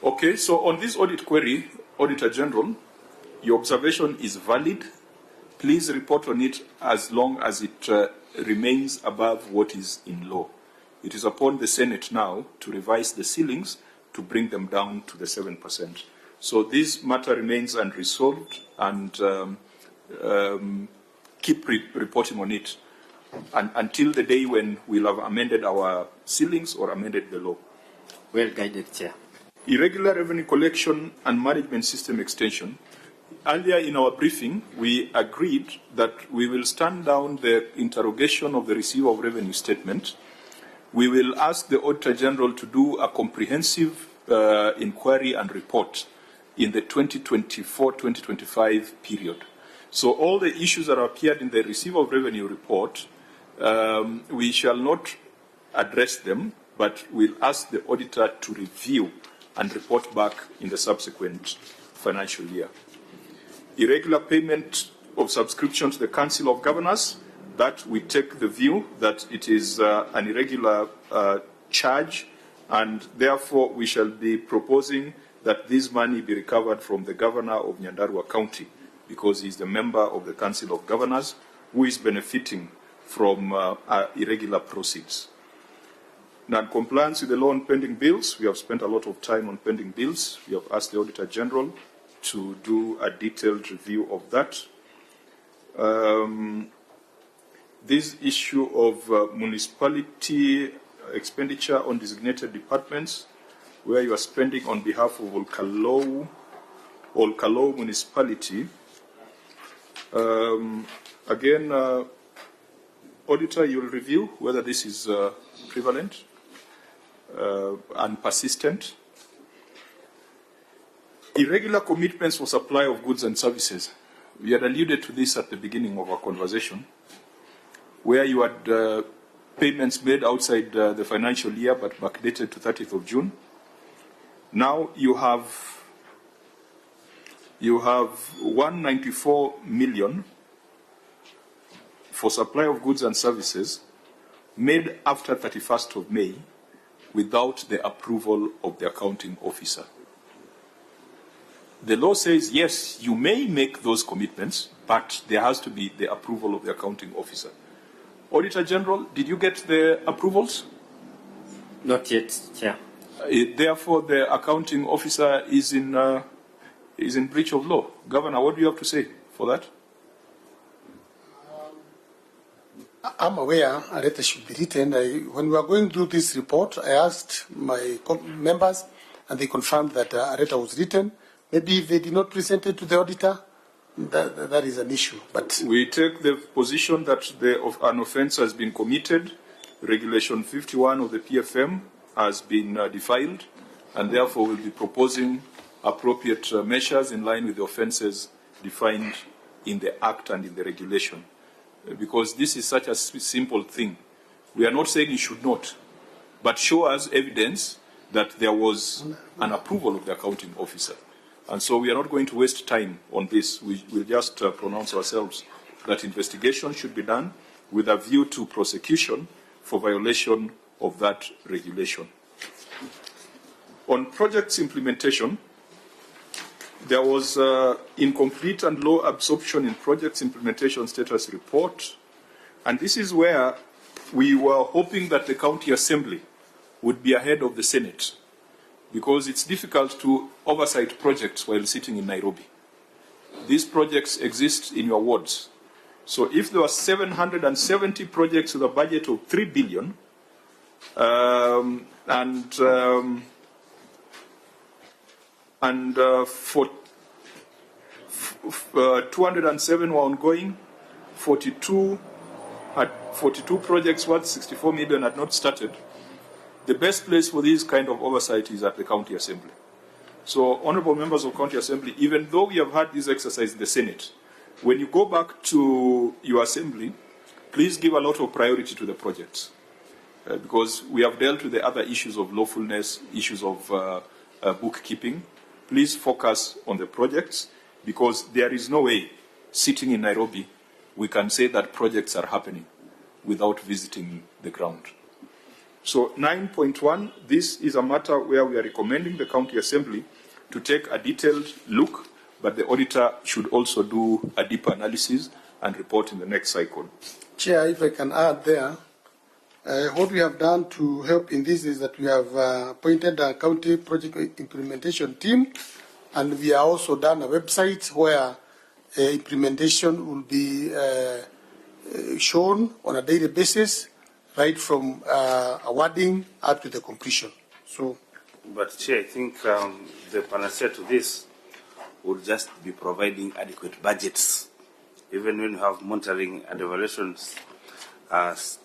Okay, so on this audit query, Auditor General, your observation is valid. Please report on it as long as it remains above what is in law. It is upon the Senate now to revise the ceilings to bring them down to the 7%. So this matter remains unresolved, and keep reporting on it until the day when we'll have amended our ceilings or amended the law. Well guided, Chair. Irregular revenue collection and management system extension. Earlier in our briefing, we agreed that we will stand down the interrogation of the receiver of revenue statement. We will ask the Auditor General to do a comprehensive inquiry and report in the 2024-2025 period. So all the issues that appeared in the receiver of revenue report, we shall not address them, but we'll ask the auditor to review and report back in the subsequent financial year. Irregular payment of subscription to the Council of Governors, that we take the view that it is an irregular charge, and therefore we shall be proposing that this money be recovered from the Governor of Nyandarua County, because he is the member of the Council of Governors who is benefiting from irregular proceeds. Non-compliance with the law on pending bills. We have spent a lot of time on pending bills. We have asked the Auditor General to do a detailed review of that. This issue of municipality expenditure on designated departments, where you are spending on behalf of Olkalou municipality. Again, Auditor, you will review whether this is prevalent and persistent. Irregular commitments for supply of goods and services. We had alluded to this at the beginning of our conversation, where you had payments made outside the financial year but backdated to 30th of June. Now you have 194 million for supply of goods and services made after 31st of May without the approval of the accounting officer. The law says, yes, you may make those commitments, but there has to be the approval of the accounting officer. Auditor General, did you get the approvals? Not yet, Chair. Therefore, the accounting officer is in breach of law. Governor, what do you have to say for that? I'm aware a letter should be written. When we were going through this report, I asked my members, and they confirmed that a letter was written. Maybe if they did not present it to the auditor, that is an issue. But we take the position that an offence has been committed. Regulation 51 of the PFM has been defiled, and therefore we'll be proposing appropriate measures in line with the offences defined in the Act and in the regulation. Because this is such a simple thing. We are not saying you should not, but show us evidence that there was an approval of the accounting officer. And so we are not going to waste time on this. We will just pronounce ourselves that investigation should be done with a view to prosecution for violation of that regulation. On projects implementation, there was incomplete and low absorption in projects implementation status report. And this is where we were hoping that the county assembly would be ahead of the Senate, because it's difficult to oversight projects while sitting in Nairobi. These projects exist in your wards. So if there were 770 projects with a budget of 3 billion, for 207 were ongoing, 42 projects worth 64 million had not started. The best place for this kind of oversight is at the County Assembly. So, honourable members of County Assembly, even though we have had this exercise in the Senate, when you go back to your Assembly, please give a lot of priority to the projects. Because we have dealt with the other issues of lawfulness, issues of bookkeeping. Please focus on the projects, because there is no way, sitting in Nairobi, we can say that projects are happening without visiting the ground. So 9.1, this is a matter where we are recommending the County Assembly to take a detailed look, but the auditor should also do a deeper analysis and report in the next cycle. Chair, if I can add there, what we have done to help in this is that we have appointed a county project implementation team, and we have also done a website where implementation will be shown on a daily basis, right from awarding up to the completion. So, but Chair, I think the panacea to this would just be providing adequate budgets. Even when you have monitoring and evaluations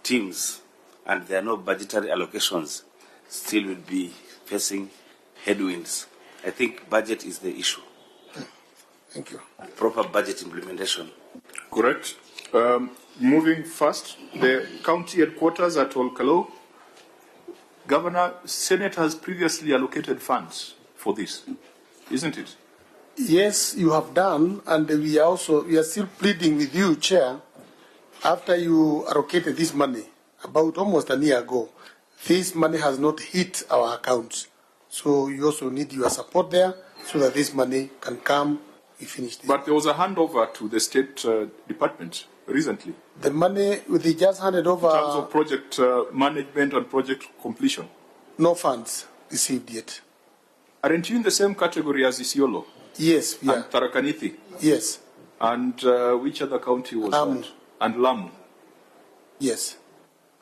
teams, and there are no budgetary allocations, still will be facing headwinds. I think budget is the issue. Thank you. Proper budget implementation. Correct. Moving fast, the county headquarters at Olkalo. Governor, Senate has previously allocated funds for this, isn't it? Yes, you have done, and we are still pleading with you, Chair. After you allocated this money, about almost a year ago, this money has not hit our accounts. So you also need your support there so that this money can come. We finish this. But there was a handover to the State Department recently. The money, they just handed over. In terms of project management and project completion. No funds received yet. Aren't you in the same category as Isiolo? Yes, we are. And Tharaka-Nithi? Yes. And which other county was Lamu. that? And Lamu? Yes.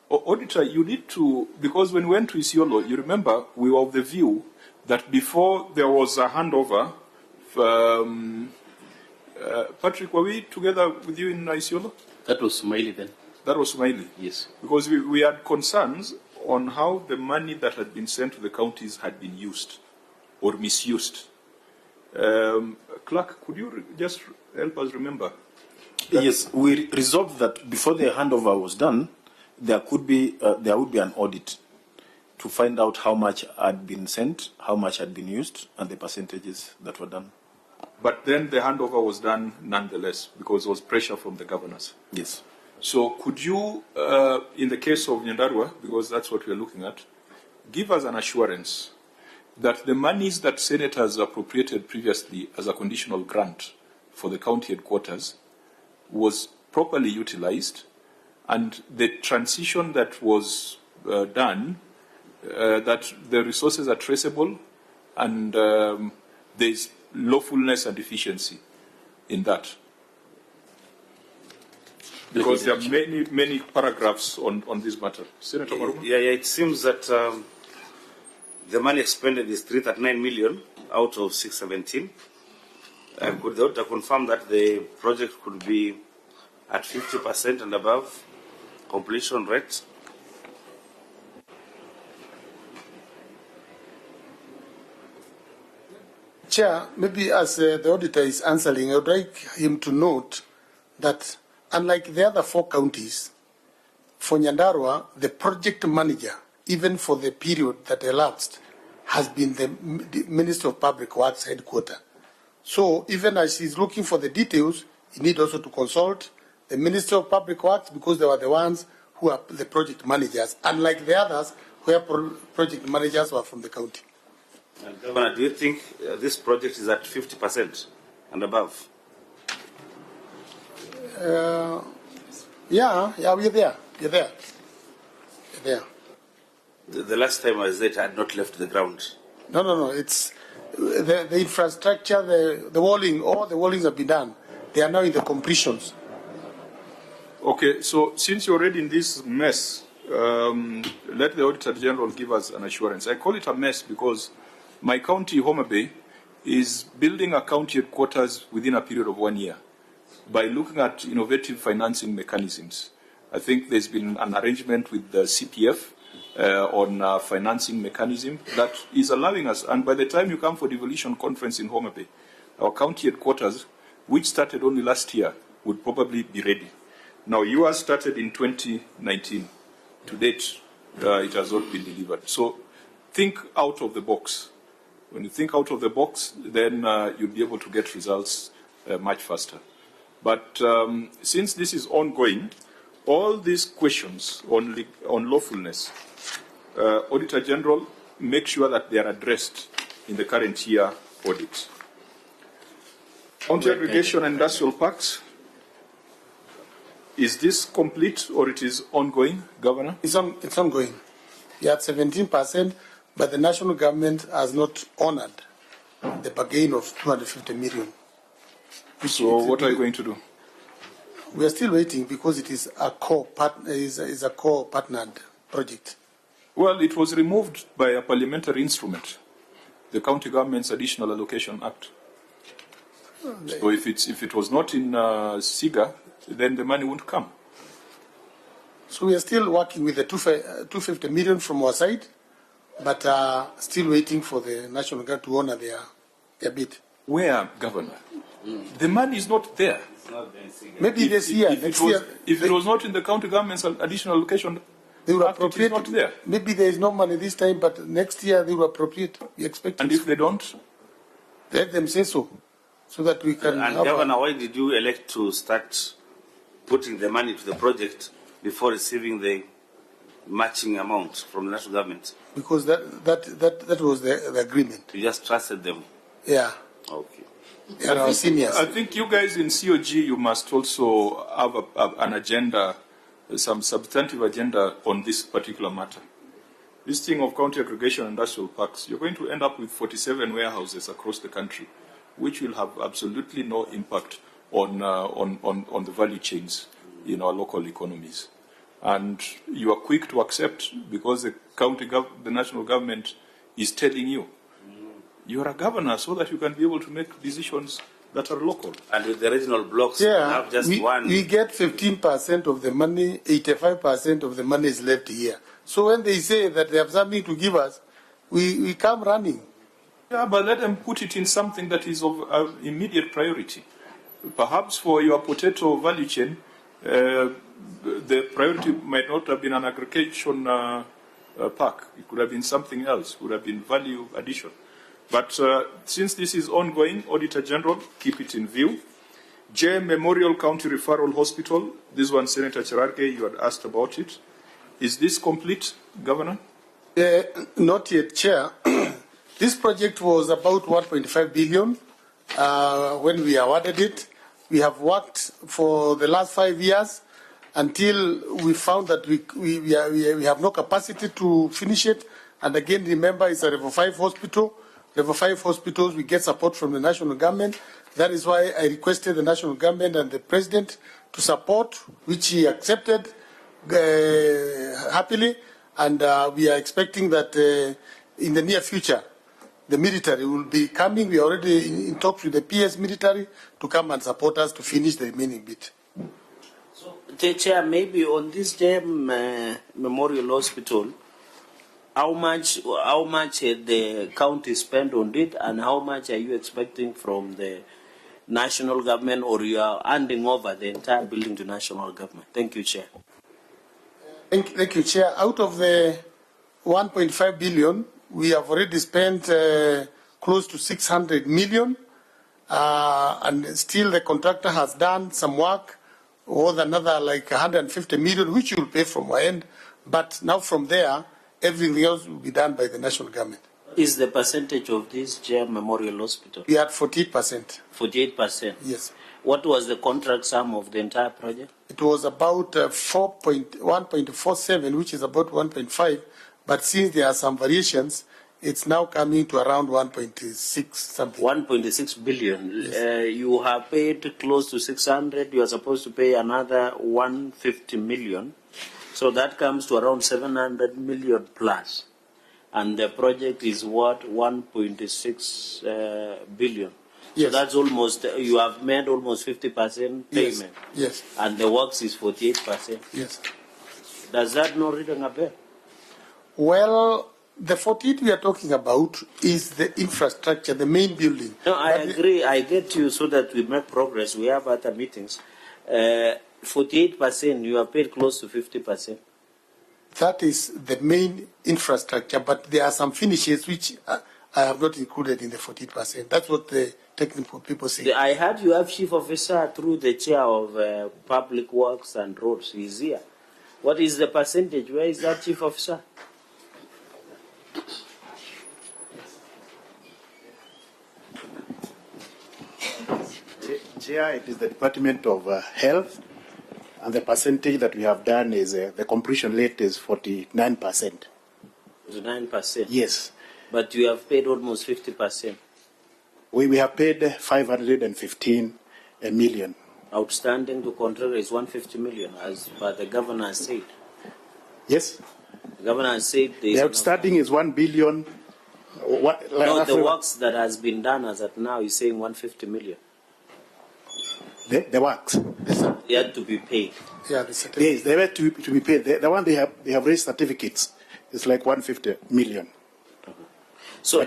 Auditor, you need to, because when we went to Isiolo, you remember we were of the view that before there was a handover, Patrick, were we together with you in Isiolo? That was Smiley then. That was Smiley? Yes. Because we had concerns on how the money that had been sent to the counties had been used or misused. Clerk, could you just help us remember? Yes, we resolved that before the handover was done, there would be an audit to find out how much had been sent, how much had been used, and the percentages that were done. But then the handover was done nonetheless because there was pressure from the governors. Yes. So could you, in the case of Nyandarua, because that's what we're looking at, give us an assurance that the monies that senators appropriated previously as a conditional grant for the county headquarters was properly utilized, and the transition that was done, that the resources are traceable, and there is lawfulness and efficiency in that. Because there are many paragraphs on this matter. Senator Maruma? Yeah, it seems that the money expended is 339 million out of 617. Could the auditor confirm that the project could be at 50% and above completion rate? Chair, maybe as the auditor is answering, I would like him to note that unlike the other 4 counties, for Nyandarua, the project manager, even for the period that elapsed, has been the Minister of Public Works headquarters. So even as he's looking for the details, he needs also to consult the Minister of Public Works, because they were the ones who are the project managers, unlike the others where project managers were from the county. And Governor, do you think this project is at 50% and above? Yeah, we're there. You're there. You're there. The last time I was there, I had not left the ground. No. It's the infrastructure, the walling, all the wallings have been done. They are now in the completions. Okay, so since you're already in this mess, let the Auditor General give us an assurance. I call it a mess because my county, Homa Bay, is building a county headquarters within a period of 1 year by looking at innovative financing mechanisms. I think there's been an arrangement with the CPF on a financing mechanism that is allowing us, and by the time you come for devolution conference in Homa Bay, our county headquarters, which started only last year, would probably be ready. Now, yours started in 2019. To date, it has not been delivered. So think out of the box. When you think out of the box, then you'll be able to get results much faster. But since this is ongoing, all these questions on lawfulness, Auditor General, make sure that they are addressed in the current year audit. County aggregation and industrial parks, is this complete or it is ongoing, Governor? It's ongoing. We are at 17%, but the national government has not honored the bargain of 250 million. So what are you going to do? We are still waiting because it is a co-partnered project. Well, it was removed by a parliamentary instrument, the County Government's Additional Allocation Act. So if it was not in SIGA, then the money won't come. So we are still working with the 250 million from our side, but still waiting for the national government to honor their bid. Where, Governor? The money is not there. Maybe this year, If it was not in the county government's additional allocation, they will appropriate. It is not there. Maybe there is no money this time, but next year they will appropriate. We expect. And if they don't, let them say so that we can. And Governor, why did you elect to start putting the money to the project before receiving the matching amount from the national government? Because that was the agreement. You just trusted them. Yeah. Okay. They are our seniors. I think you guys in COG, you must also have an agenda, some substantive agenda on this particular matter. This thing of county aggregation and industrial parks, you're going to end up with 47 warehouses across the country, which will have absolutely no impact on the value chains in our local economies. And you are quick to accept because the national government is telling you, you are a governor so that you can be able to make decisions that are local. And with the regional blocks, you have just one. We get 15% of the money, 85% of the money is left here. So when they say that they have something to give us, we come running. Yeah, but let them put it in something that is of immediate priority. Perhaps for your potato value chain, the priority might not have been an aggregation park. It could have been something else. It could have been value addition. But since this is ongoing, Auditor General, keep it in view. J Memorial County Referral Hospital, this one, Senator Cherarke, you had asked about it. Is this complete, Governor? Not yet, Chair. This project was about 1.5 billion when we awarded it. We have worked for the last 5 years until we found that we have no capacity to finish it. And again, remember, it's a level 5 hospital. Level 5 hospitals, we get support from the national government. That is why I requested the national government and the president to support, which he accepted happily. And we are expecting that in the near future, the military will be coming. We are already in talks with the PS military to come and support us to finish the remaining bit. So, the Chair, maybe on this gem Memorial Hospital, how much the county spent on it, and how much are you expecting from the national government, or you are handing over the entire building to national government? Thank you, Chair. Thank you, Chair. Out of the 1.5 billion, we have already spent close to 600 million, and still the contractor has done some work, or another like 150 million, which will pay from our end. But now from there, everything else will be done by the national government. Is the percentage of this GEM Memorial Hospital? We had 48%. 48%? Yes. What was the contract sum of the entire project? It was about 1.47, which is about 1.5. But since there are some variations, it's now coming to around 1.6 something. 1.6 billion. Yes. You have paid close to 600. You are supposed to pay another 150 million. So that comes to around 700 million plus. And the project is what? 1.6 billion. Yes. So that's almost, you have made almost 50% payment. Yes. Yes. And the works is 48%. Yes. Does that not ring a bell? Well, the 48 we are talking about is the infrastructure, the main building. No, I agree. I get you so that we make progress. We have other meetings. 48%, you have paid close to 50%. That is the main infrastructure, but there are some finishes which I have not included in the 48%. That's what the technical people say. I heard you have chief officer through the chair of public works and roads. He's here. What is the percentage? Where is that chief officer? Chair, it is the Department of Health, and the percentage that we have done is the completion rate is 49%. 49%? Yes. But you have paid almost 50%. We have paid 515 million. Outstanding to contract is 150 million, as per the governor said. Yes. The governor said the outstanding is 1 billion. No, the works that has been done as at now is saying 150 million. The works? They had to be paid. Yeah, the certificates. Yes, they were to be paid. The one they have raised certificates is like 150 million. So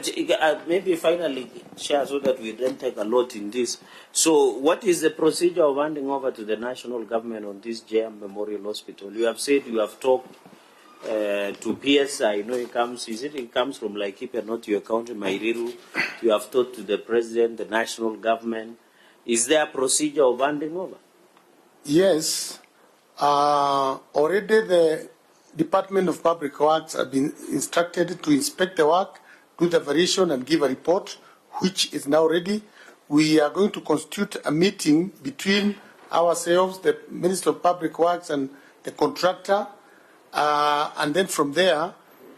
maybe finally, Chair, so that we don't take a lot in this. So what is the procedure of handing over to the national government on this JM Memorial Hospital? You have said you have talked to PS. I know it comes. It comes from Laikipia, not your county, Mairiru. You have talked to the president, the national government. Is there a procedure of handing over? Yes. Already the Department of Public Works have been instructed to inspect the work, do the variation and give a report, which is now ready. We are going to constitute a meeting between ourselves, the Minister of Public Works and the contractor, and then from there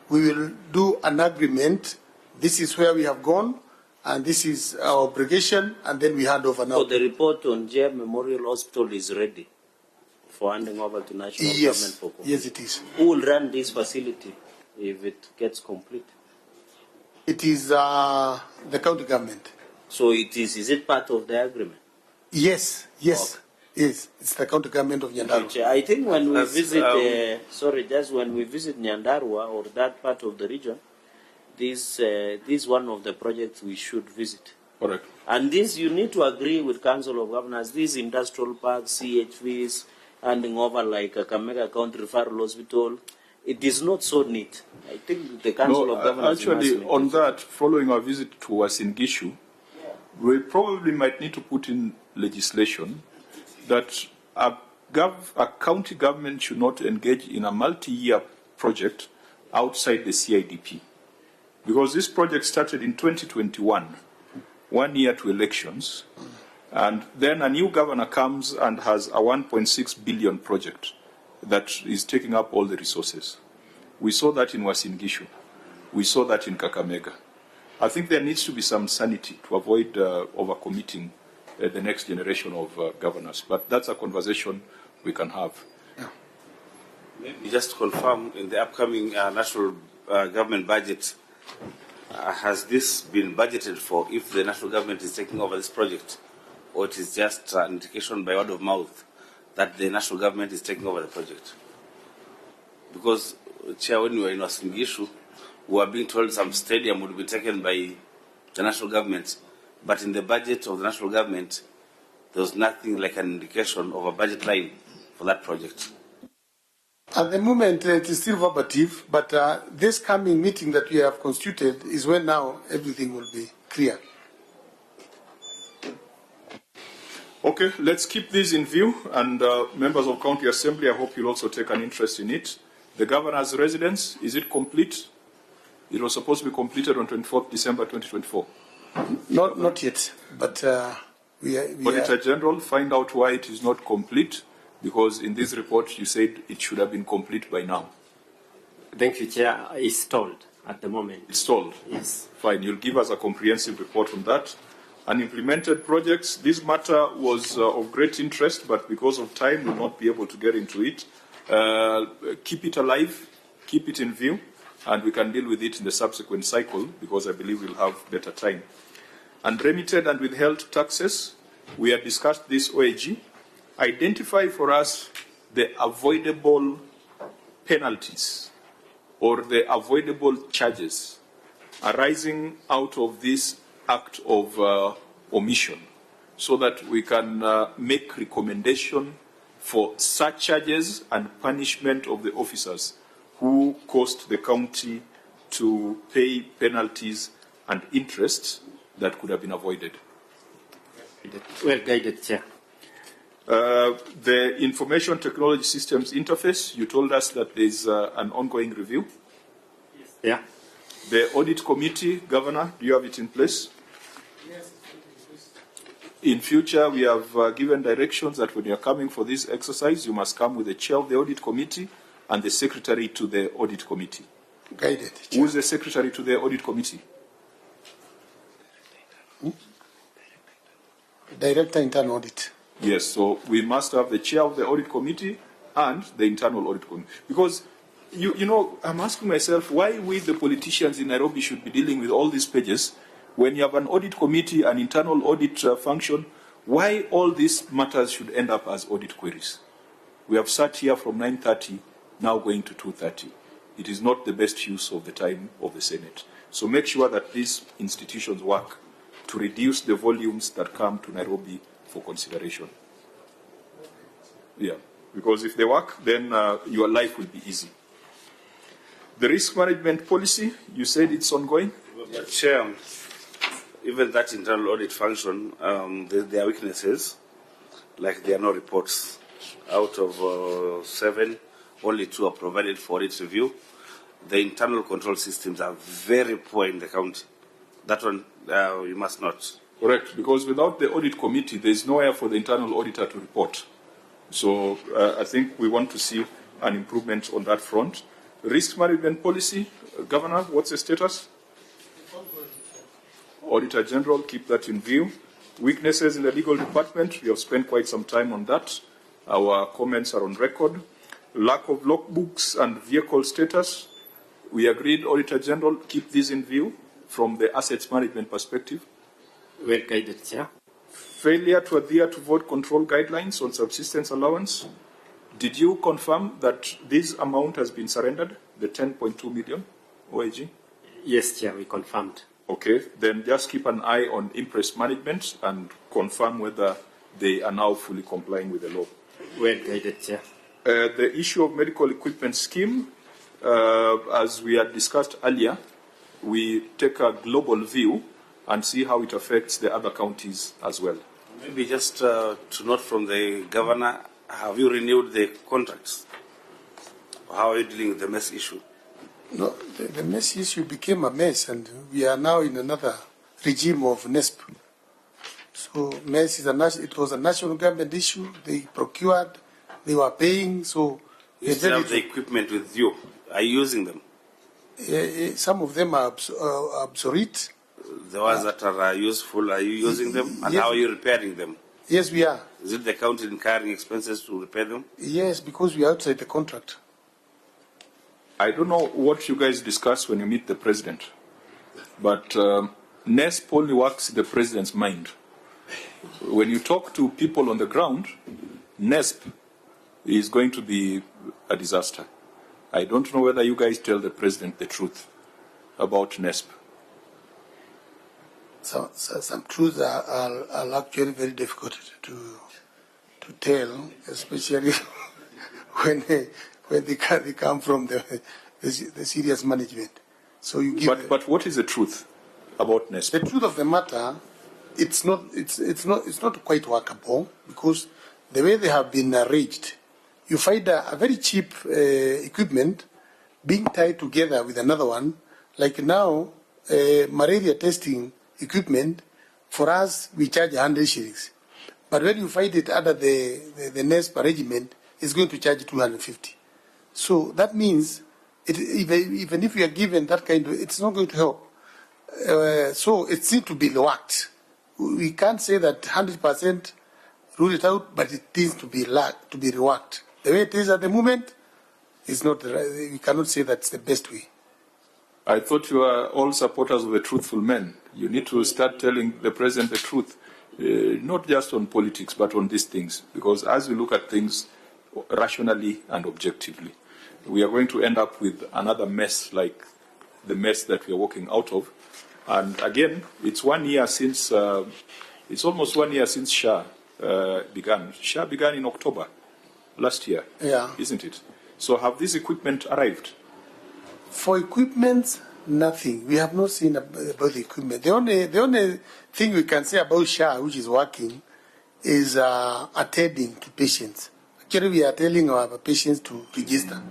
we will do an agreement. This is where we have gone, and this is our obligation, and then we hand over now. So the report on JM Memorial Hospital is ready for handing over to national government for completion? Yes, it is. Who will run this facility if it gets complete? It is the county government. So is it part of the agreement? Yes, yes, okay. Yes. It's the county government of Nyandarua. I think when we visit, when we visit Nyandarua or that part of the region, this is one of the projects we should visit. Correct. And this, you need to agree with Council of Governors, these industrial parks, CHVs, handing over like a Kakamega County Referral Hospital, it is not so neat. I think the Council of Governors... Actually, on that, following our visit to Wasingishu, we probably might need to put in legislation that a county government should not engage in a multi-year project outside the CIDP. Because this project started in 2021, 1 year to elections, and then a new governor comes and has a 1.6 billion project that is taking up all the resources. We saw that in Uasin Gishu. We saw that in Kakamega. I think there needs to be some sanity to avoid overcommitting the next generation of governors. But that's a conversation we can have. Maybe just to confirm, in the upcoming national government budget, has this been budgeted for if the national government is taking over this project? Or it is just an indication by word of mouth that the national government is taking over the project? Because, Chair, when we were in Uasin Gishu, we were being told some stadium would be taken by the national government, but in the budget of the national government, there was nothing like an indication of a budget line for that project. At the moment, it is still verbative, but this coming meeting that we have constituted is when now everything will be clear. Okay, let's keep this in view, and members of County Assembly, I hope you'll also take an interest in it. The governor's residence, is it complete? It was supposed to be completed on 24th December 2024. Not yet, but we Auditor General, find out why it is not complete, because in this report you said it should have been complete by now. Thank you, Chair. It's stalled at the moment. It's stalled? Yes. Fine, you'll give us a comprehensive report on that. Unimplemented projects, this matter was of great interest, but because of time we'll not be able to get into it. Keep it alive, keep it in view, and we can deal with it in the subsequent cycle, because I believe we'll have better time. Unremitted and withheld taxes, we have discussed this OAG. Identify for us the avoidable penalties or the avoidable charges arising out of this act of omission, so that we can make recommendation for such charges and punishment of the officers who caused the county to pay penalties and interest that could have been avoided. Well guided, Chair. The Information Technology Systems Interface, you told us that there is an ongoing review. Yes. Yeah. The Audit Committee, Governor, do you have it in place? Yes. In future, we have given directions that when you are coming for this exercise, you must come with the chair of the Audit Committee and the secretary to the Audit Committee. Guided. Who is the secretary to the Audit Committee? Director Internal Audit. Yes, so we must have the chair of the Audit Committee and the Internal Audit Committee. Because, you know, I'm asking myself why we, the politicians in Nairobi, should be dealing with all these pages when you have an Audit Committee, an internal audit function. Why all these matters should end up as audit queries? We have sat here from 9:30, now going to 2:30. It is not the best use of the time of the Senate. So make sure that these institutions work to reduce the volumes that come to Nairobi for consideration. Yeah, because if they work, then your life will be easy. The risk management policy, you said it's ongoing? But Chair, even that internal audit function, there are weaknesses, like there are no reports. Out of 7, only 2 are provided for audit review. The internal control systems are very poor in the county. That one, you must not. Correct, because without the audit committee, there is nowhere for the internal auditor to report. So I think we want to see an improvement on that front. Risk management policy, Governor, what's the status? Auditor General, keep that in view. Weaknesses in the legal department, we have spent quite some time on that. Our comments are on record. Lack of logbooks and vehicle status, we agreed, Auditor General, keep this in view from the assets management perspective. Well guided, Chair. Failure to adhere to vote control guidelines on subsistence allowance. Did you confirm that this amount has been surrendered, the 10.2 million OIG? Yes, Chair, we confirmed. Okay, then just keep an eye on impress management and confirm whether they are now fully complying with the law. Well guided, Chair. The issue of medical equipment scheme, as we had discussed earlier, we take a global view and see how it affects the other counties as well. Maybe just to note from the Governor, have you renewed the contracts? How are you dealing with the mess issue? No, the mess issue became a mess, and we are now in another regime of NESP. So mess is it was a national government issue. They procured, they were paying. So you still have the equipment with you. Are you using them? Some of them are obsolete. The ones that are useful, are you using them? And yes. How are you repairing them? Yes, we are. Is it the county incurring expenses to repair them? Yes, because we are outside the contract. I don't know what you guys discuss when you meet the president, but NESP only works in the president's mind. When you talk to people on the ground, NESP is going to be a disaster. I don't know whether you guys tell the president the truth about NESP. So some truths are actually very difficult to tell, especially when they come from the serious management. So you give. But what is the truth about NESP? The truth of the matter, it's not quite workable, because the way they have been arranged, you find a very cheap equipment being tied together with another one. Like now, malaria testing equipment, for us, we charge 100 shillings. But when you find it under the NESP arrangement, it's going to charge 250. So that means, even if we are given that kind of, it's not going to help. So it needs to be worked. We can't say that 100% rule it out, but it needs to be reworked. The way it is at the moment is not. We cannot say that's the best way. I thought you are all supporters of the truthful men. You need to start telling the president the truth, not just on politics, but on these things. Because as we look at things rationally and objectively, we are going to end up with another mess like the mess that we are walking out of. And again, it's 1 year since, it's almost 1 year since SHA began. SHA began in October last year, isn't it? So have this equipment arrived? For equipment, nothing. We have not seen about the equipment. The only thing we can say about SHA, which is working, is attending to patients. Actually, we are telling our patients to register,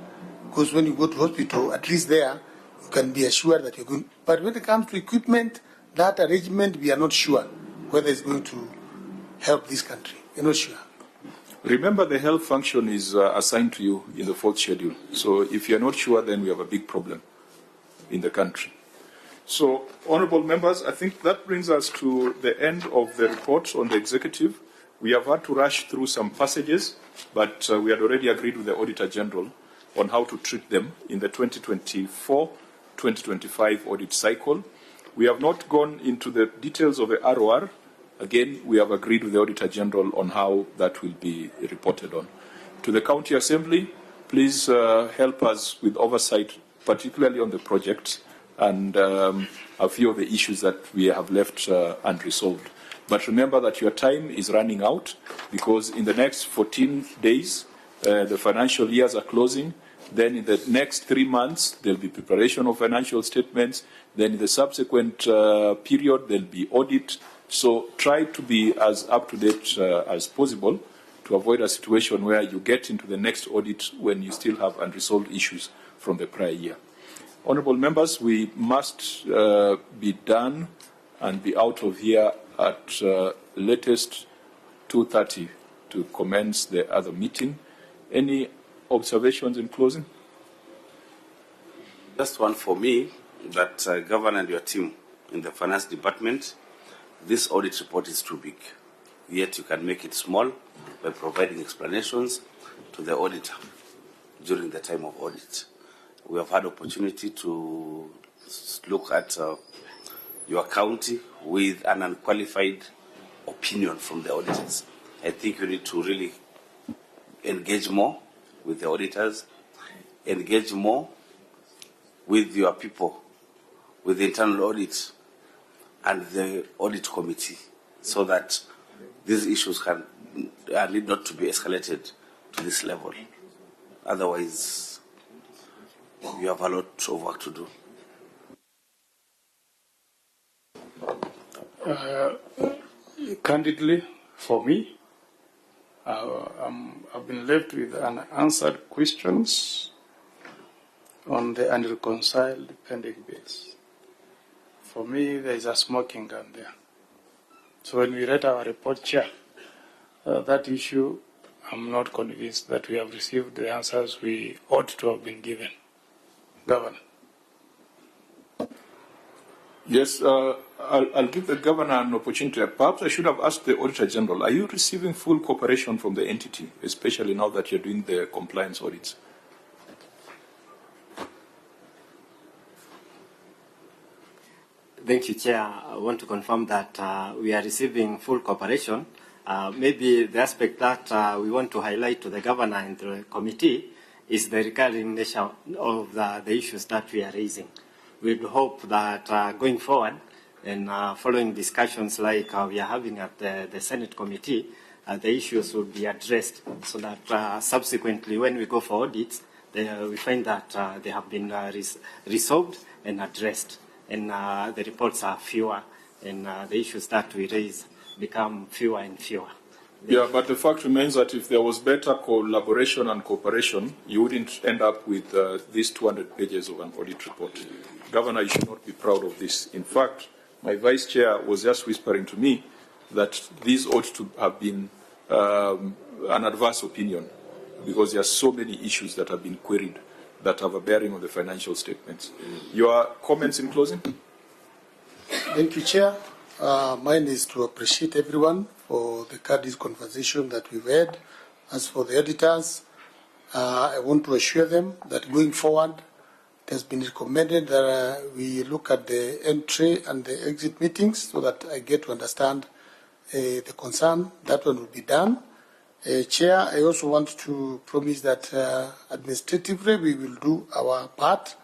because when you go to hospital, at least there, you can be assured that you're going. But when it comes to equipment, that arrangement, we are not sure whether it's going to help this country. We're not sure. Remember, the health function is assigned to you in the 4th schedule. So if you're not sure, then we have a big problem in the country. So, honorable members, I think that brings us to the end of the report on the executive. We have had to rush through some passages, but we had already agreed with the Auditor General on how to treat them in the 2024-2025 audit cycle. We have not gone into the details of the ROR. Again, we have agreed with the Auditor General on how that will be reported on. To the County Assembly, please help us with oversight, particularly on the projects and a few of the issues that we have left unresolved. But remember that your time is running out, because in the next 14 days, the financial years are closing. Then in the next 3 months, there will be preparation of financial statements. Then in the subsequent period, there will be audit. So try to be as up-to-date as possible to avoid a situation where you get into the next audit when you still have unresolved issues from the prior year. Honourable members, we must be done and be out of here at latest 2:30 to commence the other meeting. Any observations in closing? Just one for me, that Governor and your team in the Finance Department, this audit report is too big. Yet you can make it small by providing explanations to the auditor during the time of audit. We have had opportunity to look at your county with an unqualified opinion from the auditors. I think you need to really engage more with the auditors, engage more with your people, with the internal audit and the audit committee, so that these issues need not to be escalated to this level. Otherwise, you have a lot of work to do. Candidly, for me, I've been left with unanswered questions on the unreconciled pending bills. For me, there is a smoking gun there. So when we read our report, Chair, that issue, I'm not convinced that we have received the answers we ought to have been given. Governor. Yes, I'll give the Governor an opportunity. Perhaps I should have asked the Auditor General, are you receiving full cooperation from the entity, especially now that you're doing the compliance audits? Thank you, Chair. I want to confirm that we are receiving full cooperation. Maybe the aspect that we want to highlight to the Governor and the committee is the recurring nature of the issues that we are raising. We hope that going forward and following discussions like we are having at the Senate committee, the issues will be addressed so that subsequently when we go for audits, we find that they have been resolved and addressed. And the reports are fewer, and the issues that we raise become fewer and fewer. Yeah, but the fact remains that if there was better collaboration and cooperation, you wouldn't end up with these 200 pages of an audit report. Governor, you should not be proud of this. In fact, my Vice Chair was just whispering to me that these ought to have been an adverse opinion because there are so many issues that have been queried that have a bearing on the financial statements. Your comments in closing? Thank you, Chair. Mine is to appreciate everyone for the candid conversation that we've had. As for the auditors, I want to assure them that going forward, it has been recommended that we look at the entry and the exit meetings so that I get to understand the concern. That one will be done. Chair, I also want to promise that administratively we will do our part.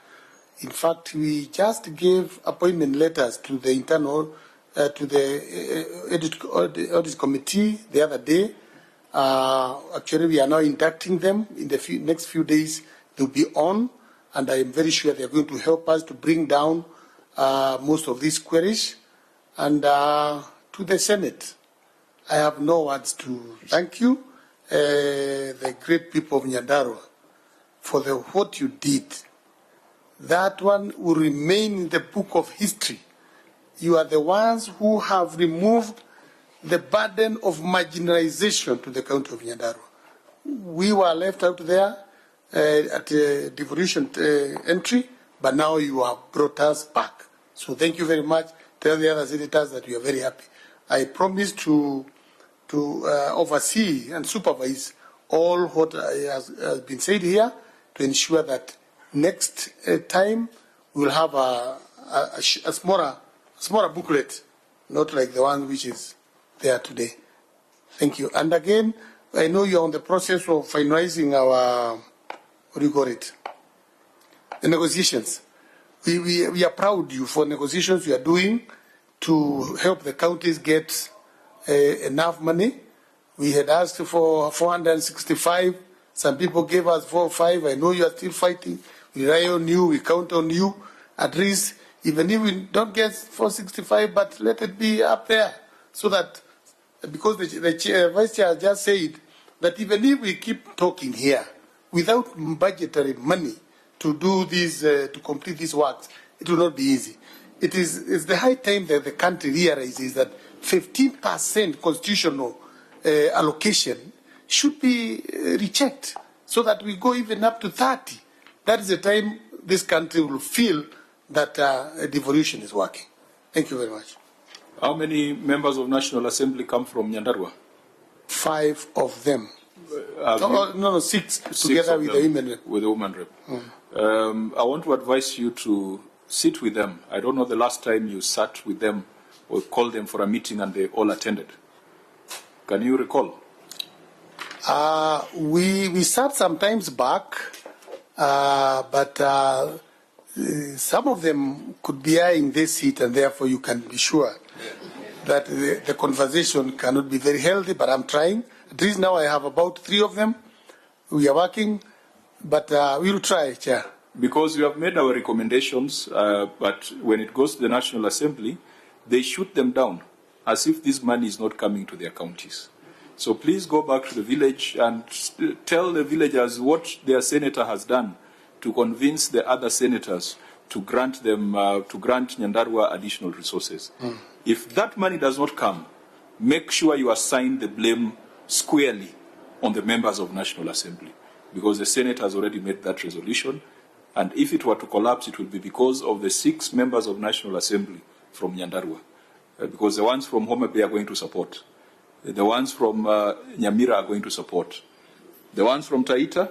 In fact, we just gave appointment letters to the internal, to the audit committee the other day. Actually, we are now inducting them. In the next few days, they'll be on, and I am very sure they are going to help us to bring down most of these queries. And to the Senate, I have no words to thank you, the great people of Nyandarua, for what you did. That one will remain in the book of history. You are the ones who have removed the burden of marginalization to the county of Nyandarua. We were left out there at devolution entry, but now you have brought us back. So thank you very much. Tell the other senators that we are very happy. I promise to oversee and supervise all what has been said here to ensure that next time we'll have a smaller booklet, not like the one which is there today. Thank you. And again, I know you're on the process of finalizing our, what do you call it, the negotiations. We are proud of you for negotiations you are doing to help the counties get enough money. We had asked for 465. Some people gave us 4 or 5. I know you are still fighting. We rely on you. We count on you. At least, even if we don't get 465, but let it be up there so that, because the Vice Chair just said that even if we keep talking here without budgetary money to do this, to complete these works, it will not be easy. It's the high time that the country realizes that 15% constitutional allocation should be rechecked so that we go even up to 30. That is the time this country will feel that devolution is working. Thank you very much. How many members of National Assembly come from Nyandarua? 5 of them. 6 together with the women rep. With the women rep. I want to advise you to sit with them. I don't know the last time you sat with them or called them for a meeting and they all attended. Can you recall? We sat sometimes back, but some of them could be eyeing this seat, and therefore you can be sure that the conversation cannot be very healthy, but I'm trying. At least now I have about 3 of them. We are working, but we'll try, Chair. Because you have made our recommendations, but when it goes to the National Assembly, they shoot them down as if this money is not coming to their counties. So please go back to the village and tell the villagers what their senator has done to convince the other senators to grant them, to grant Nyandarua additional resources. If that money does not come, make sure you assign the blame squarely on the members of National Assembly, because the Senate has already made that resolution. And if it were to collapse, it will be because of the 6 members of National Assembly from Nyandarua, because the ones from Homa Bay are going to support. The ones from Nyamira are going to support. The ones from Taita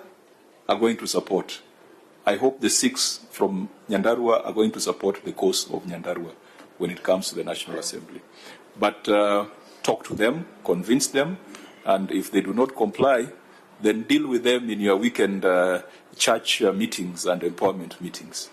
are going to support. I hope the 6 from Nyandarua are going to support the cause of Nyandarua when it comes to the National Assembly. But talk to them, convince them, and if they do not comply, then deal with them in your weekend church meetings and empowerment meetings.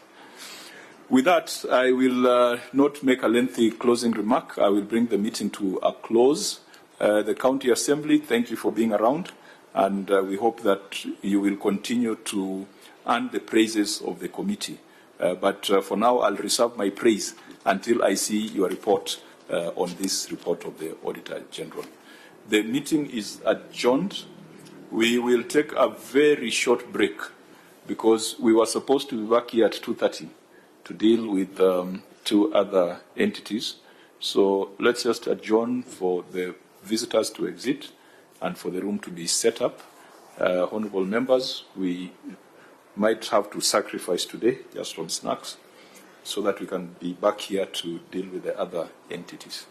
With that, I will not make a lengthy closing remark. I will bring the meeting to a close. The County Assembly, thank you for being around, and we hope that you will continue to earn the praises of the committee. But for now, I'll reserve my praise until I see your report on this report of the Auditor General. The meeting is adjourned. We will take a very short break because we were supposed to be back here at 2:30 to deal with 2 other entities. So let's just adjourn for the visitors to exit and for the room to be set up. Honorable members, we might have to sacrifice today just on snacks so that we can be back here to deal with the other entities.